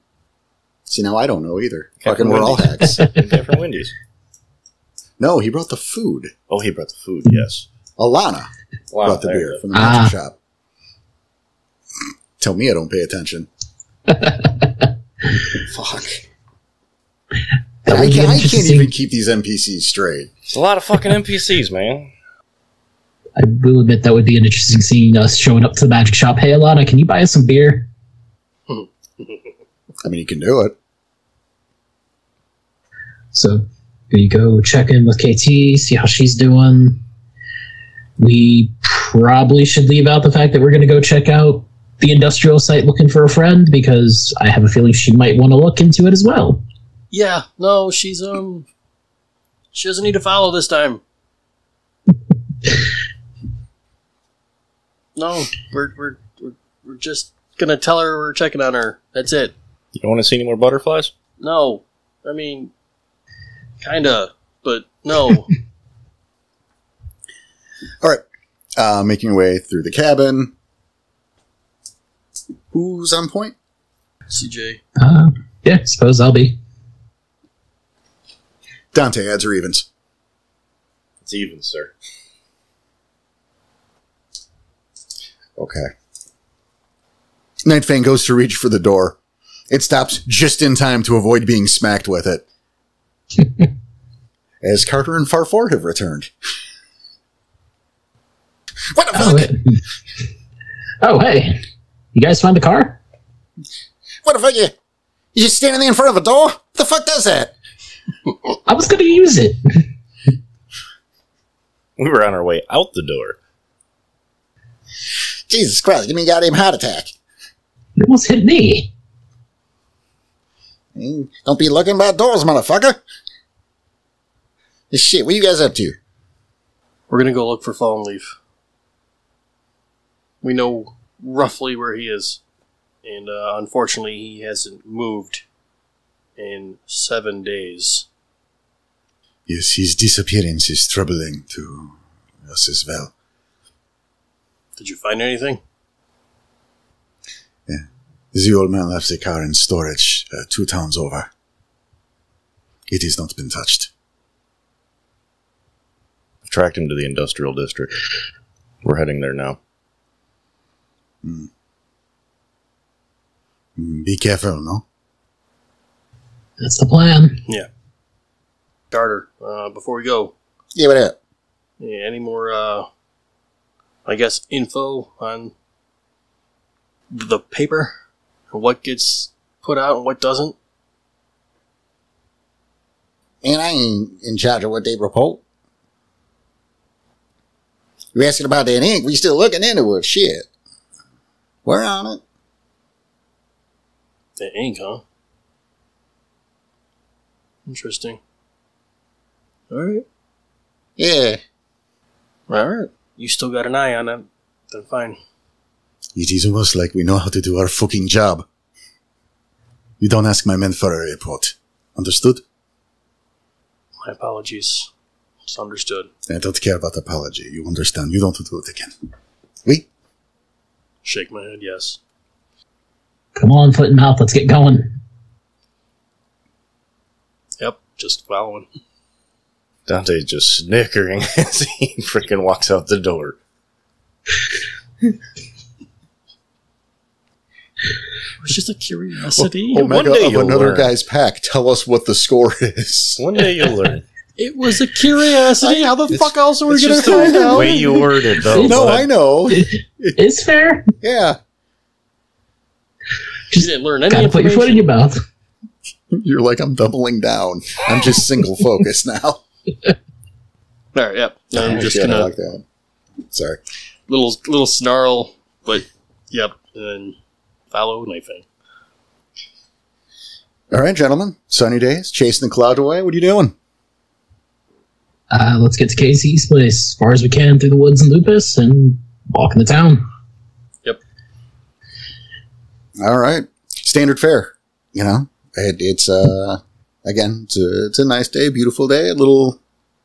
see, now I don't know either. Captain Fucking we're all hacks. Different Wendy's. No, he brought the food. Oh, he brought the food, yes. Alana Wow, brought the there beer you from the magic shop. Tell me I don't pay attention. Fuck. I can't even keep these NPCs straight. It's a lot of fucking NPCs, man. I will admit that would be an interesting scene, us showing up to the magic shop. Hey, Alana, can you buy us some beer? I mean, you can do it. So, we go check in with KT, see how she's doing. We probably should leave out the fact that we're going to go check out the industrial site looking for a friend, because I have a feeling she might want to look into it as well. Yeah, no, she's, she doesn't need to follow this time. No, we're just gonna tell her we're checking on her. That's it. You don't want to see any more butterflies? No, I mean, kinda, but no. All right. Making your way through the cabin. Who's on point? CJ. Yeah, suppose I'll be. Dante, adds or evens? It's even, sir. Okay. Nightfang goes to reach for the door. It stops just in time to avoid being smacked with it. As Carter and Farfor have returned. What the fuck? Oh, hey. You guys find the car? What the fuck? You just standing there in front of a door? What the fuck does that? I was going to use it. We were on our way out the door. Jesus Christ, give me a goddamn heart attack. It almost hit me. Don't be looking by doors, motherfucker. This shit, what are you guys up to? We're gonna go look for Falling-Leaf. We know roughly where he is. And unfortunately, he hasn't moved in 7 days. Yes, his disappearance is troubling to us as well. Did you find anything? Yeah. The old man left the car in storage 2 towns over. It has not been touched. I've tracked him to the industrial district. We're heading there now. Be careful, no? That's the plan. Yeah. Carter, before we go, Yeah, what up? yeah, any more, I guess, info on the paper? What gets put out and what doesn't? And I ain't in charge of what they report. You asking about that ink? We still looking into it. Shit. We're on it. The ink, huh? Interesting. Alright. Yeah. Alright. You still got an eye on it. Then fine. It is almost like we know how to do our fucking job. You don't ask my men for a report. Understood? My apologies. It's understood. I don't care about apology. You understand. You don't do it again. We? Shake my head, yes. Come on, foot and mouth. Let's get going. Yep, just following. Dante's just snickering as he freaking walks out the door. It's just a curiosity. Omega One day of you'll another learn. guy's pack. Tell us what the score is. One day you'll learn. It was a curiosity. How the fuck else are we It's going to just find the out? way you word it, though. No, bud. I know. It's fair. Yeah. You didn't learn any Gotta put your foot in information. your mouth. You're like, I'm doubling down. I'm just single focused now. All right, yep. I'm just Shit, I gonna like that. Sorry. little snarl, but yep, and then follow Nightfang. All right, gentlemen. Sunny days, chasing the cloud away. What are you doing? Let's get to Casey's place as far as we can through the woods and Lupus and walk in the town. Yep. All right. Standard fare. You know, it's again, it's a nice day, beautiful day. A little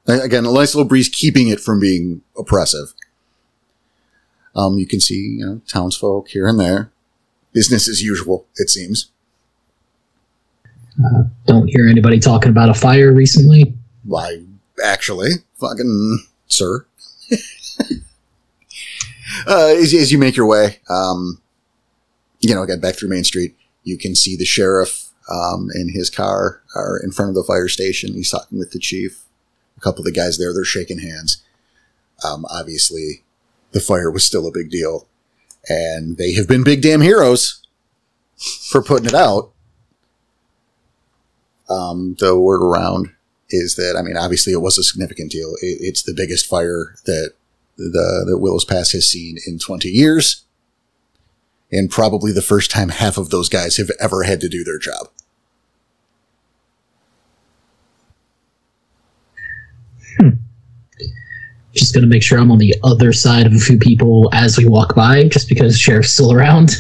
Again, a nice little breeze keeping it from being oppressive. You can see, townsfolk here and there. Business as usual, it seems. Don't hear anybody talking about a fire recently. Why, actually, fucking sir. As you make your way, again, back through Main Street, you can see the sheriff and his car are in front of the fire station. He's talking with the chief. A couple of the guys there, they're shaking hands. Obviously, the fire was still a big deal. And they have been big damn heroes for putting it out. The word around is that, obviously it was a significant deal. It's the biggest fire that Willows Pass has seen in 20 years. And probably the first time half of those guys have ever had to do their job. Just going to make sure I'm on the other side of a few people as we walk by, just because Sheriff's still around.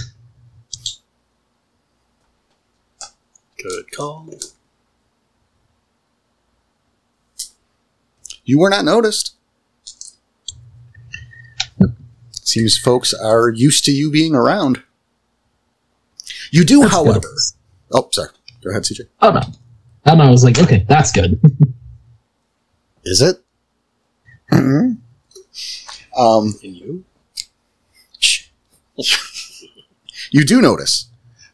Good call. You were not noticed. Seems folks are used to you being around. You do, That's however... good. Oh, sorry. Go ahead, CJ. Oh, no. And I was like, okay, that's good. Is it? Mm-hmm. And you? You do notice,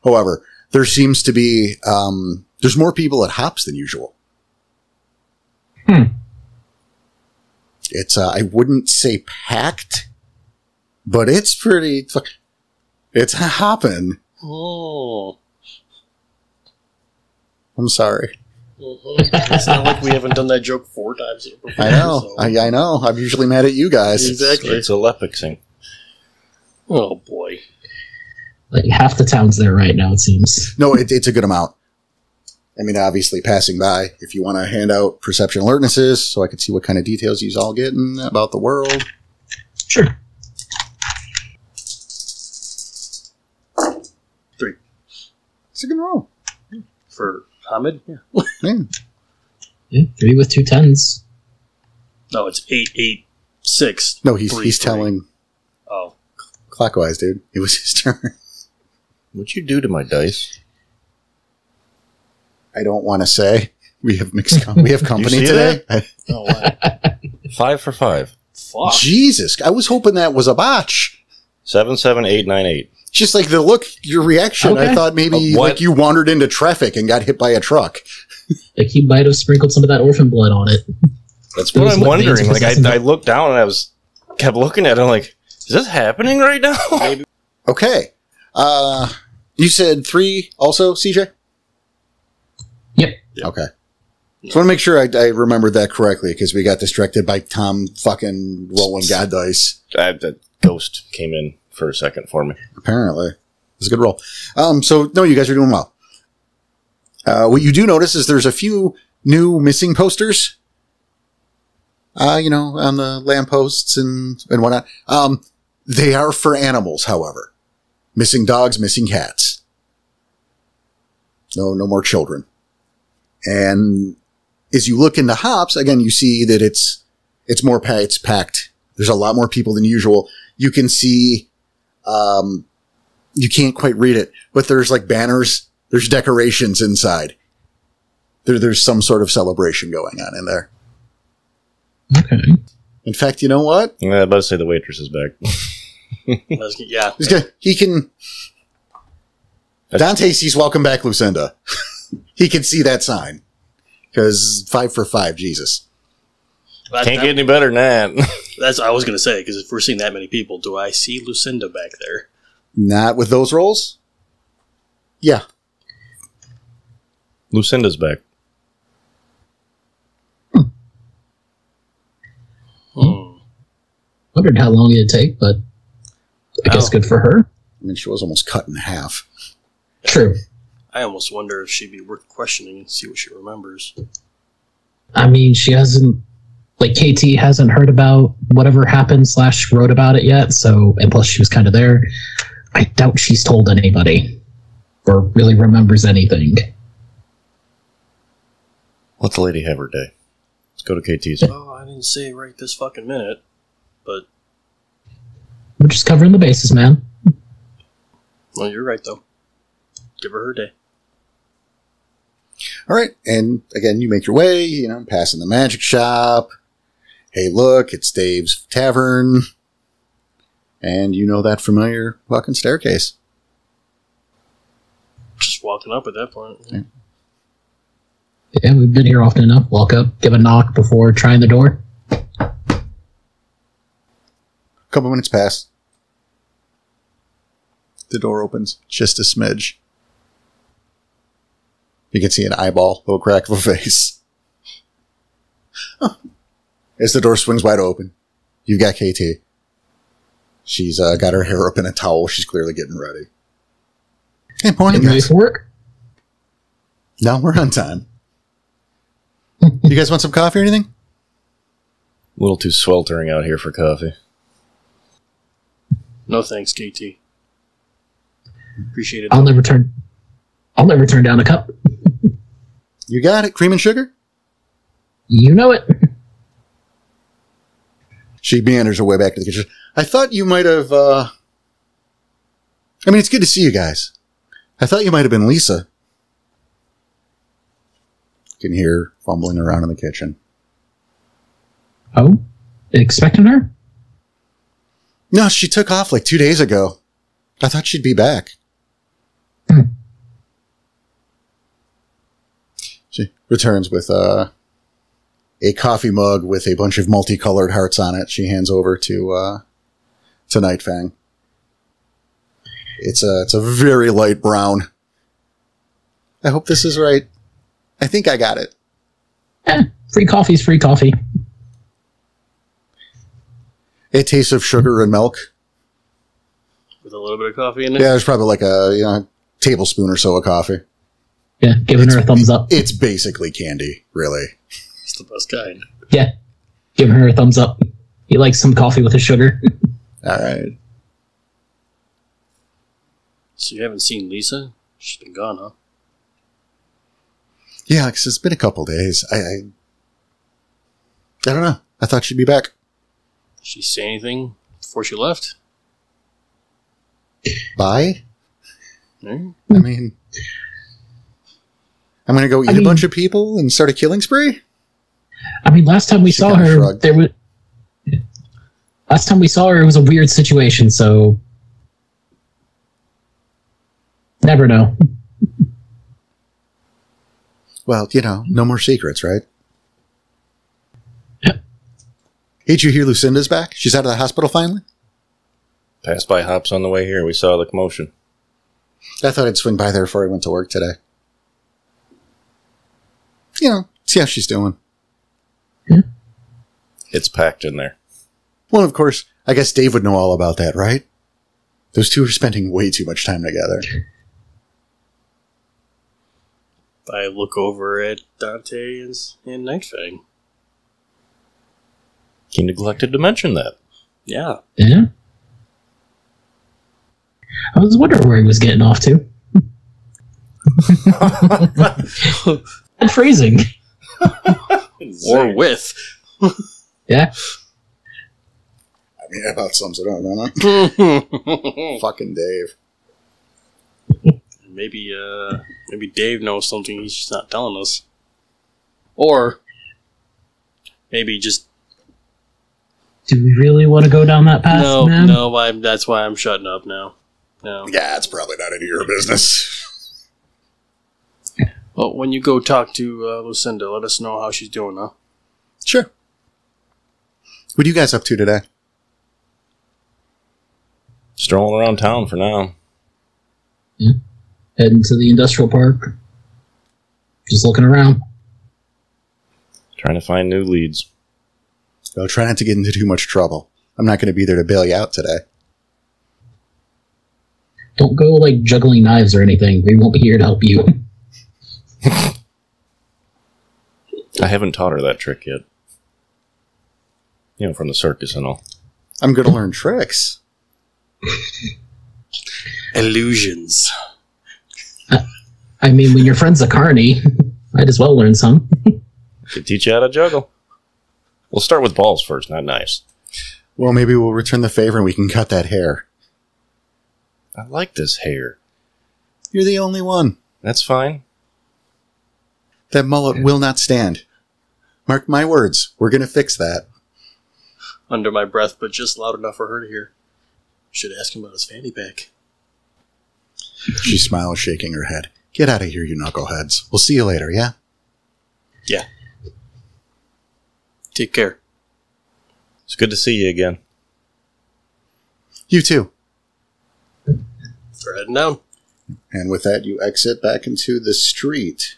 however, there seems to be... there's more people at Hops than usual. It's, I wouldn't say packed, but it's pretty... It's hopping. Oh. I'm sorry. It's not like we haven't done that joke 4 times here before. I know. So. I know. I'm usually mad at you guys. Exactly. It's a Lepixing. Oh, boy. Like, half the town's there right now, it seems. No, it's a good amount. Obviously, passing by, if you want to hand out perception alertnesses so I can see what kind of details you all getting about the world. Sure. 3. It's a good roll. For Hamid? Yeah. Yeah, 3 with 2 10s. No, it's 8, 8, 6. No, he's 3. telling Oh. clockwise, dude. It was his turn. What'd you do to my dice? I don't want to say. We have we have company You see today. Oh, wow. 5 for 5. Fuck. Jesus, I was hoping that was a botch. 7, 7, 8, 9, 8. Just like the look, your reaction. Okay. I thought maybe What? like you wandered into traffic and got hit by a truck. Like, he might have sprinkled some of that orphan blood on it. That's It what was I'm like wondering. veins Like, possessing I looked down and kept looking at it. I'm like, is this happening right now? Maybe. Okay. You said 3 also, CJ? Yep. Okay. Just want to make sure I remembered that correctly because we got distracted by Tom fucking rolling god dice. That ghost came in for a second for me. Apparently. It was a good roll. So, no, you guys are doing well. What you do notice is there's a few new missing posters. On the lampposts and whatnot. They are for animals, however. Missing dogs, missing cats. No more children. And as you look into Hops, again, you see that it's packed. There's a lot more people than usual. You can see, you can't quite read it, but there's like banners. There's decorations inside. There's some sort of celebration going on in there. Okay. In fact, you know what? I was about to say the waitress is back. Yeah. He can... Dante sees welcome back, Lucinda. He can see that sign. Because 5 for 5, Jesus. Can't get any better than that. That's what I was going to say, because if we're seeing that many people, do I see Lucinda back there? Not with those rolls? Yeah. Lucinda's back. Wondered how long it'd take, but I guess good for her. She was almost cut in half. True. I almost wonder if she'd be worth questioning and see what she remembers. I mean, she hasn't, like, KT hasn't heard about whatever happened / wrote about it yet, so, and plus she was kind of there. I doubt she's told anybody or really remembers anything. Let the lady have her day. Let's go to KT's. Oh, I didn't say it right this fucking minute, but... We're just covering the bases, man. Well, you're right, though. Give her day. All right, and again, you make your way, passing the magic shop. Hey, look, it's Dave's Tavern. And you know that familiar walking staircase. Just walking up at that point. Yeah. Yeah, we've been here often enough. Walk up, give a knock before trying the door. A couple minutes pass. The door opens just a smidge. You can see an eyeball, little crack of a face. Huh. As the door swings wide open, you've got KT. She's got her hair up in a towel. She's clearly getting ready. Hey, morning, Getting ready guys. for work? No, we're on time. You guys want some coffee or anything? A little too sweltering out here for coffee. No thanks, KT. Appreciate it. I'll never turn down a cup. You got it. Cream and sugar? You know it. She meanders her way back to the kitchen. I thought you might have, it's good to see you guys. I thought you might have been Lisa. You can hear her fumbling around in the kitchen. Oh? Expecting her? No, she took off like 2 days ago. I thought she'd be back. She returns with a coffee mug with a bunch of multicolored hearts on it. She hands over to Nightfang. It's a very light brown. I hope this is right. I think I got it. Free coffee's free coffee. A taste of sugar and milk. With a little bit of coffee in it? Yeah, there's probably like a tablespoon or so of coffee. Yeah, giving her a thumbs up. It's basically candy, really. It's the best kind. Yeah, giving her a thumbs up. He likes some coffee with his sugar. All right. So you haven't seen Lisa? She's been gone, huh? Yeah, because it's been a couple days. I don't know. I thought she'd be back. Did she say anything before she left? Bye? Hmm? I mean, I'm going to go eat a bunch of people and start a killing spree? I mean, last time we saw kinda her, shrugged. Last time we saw her, it was a weird situation, so... Never know. Well, no more secrets, right? Yep. Hey, did you hear Lucinda's back? She's out of the hospital finally? Passed by Hops on the way here. We saw the commotion. I thought I'd swing by there before I went to work today. See how she's doing. It's packed in there. Well, of course, I guess Dave would know all about that, right? Those two are spending way too much time together. I look over at Dante and Nightfang. He neglected to mention that. Yeah. Yeah. I was wondering where he was getting off to. And phrasing. Or with. Yeah. I mean, that about sums it up, doesn't it? Fucking Dave. Maybe Dave knows something he's just not telling us. Or maybe just... Do we really want to go down that path, man? No, that's why I'm shutting up now. No. Yeah, it's probably not any of your business. Well, when you go talk to Lucinda, let us know how she's doing, huh? Sure. What are you guys up to today? Strolling around town for now. Yeah. Heading to the industrial park. Just looking around. Trying to find new leads. Well, try not to get into too much trouble. I'm not going to be there to bail you out today. Don't go, juggling knives or anything. We won't be here to help you. I haven't taught her that trick yet. From the circus and all. I'm going to learn tricks. Illusions. I mean, when your friend's a carny, might as well learn some. Could teach you how to juggle. We'll start with balls first, not knives. Well, maybe we'll return the favor and we can cut that hair. I like this hair. You're the only one. That's fine. That mullet will not stand. Mark my words, we're going to fix that. Under my breath, but just loud enough for her to hear. Should ask him about his fanny pack. She smiles, shaking her head. Get out of here, you knuckleheads. We'll see you later, yeah? Yeah. Take care. It's good to see you again. You too. We're heading down. And with that, you exit back into the street.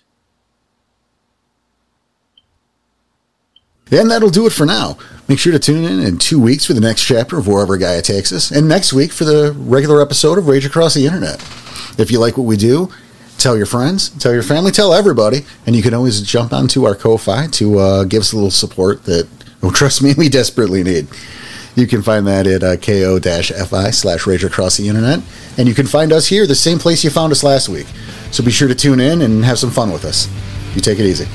And that'll do it for now. Make sure to tune in 2 weeks for the next chapter of Wherever Gaia Takes Us, and next week for the regular episode of Rage Across the Internet. If you like what we do, tell your friends, tell your family, tell everybody, and you can always jump onto our Ko-Fi to give us a little support that, oh, trust me, we desperately need. You can find that at ko-fi/Rage Across the Internet, and you can find us here, the same place you found us last week. So be sure to tune in and have some fun with us. You take it easy.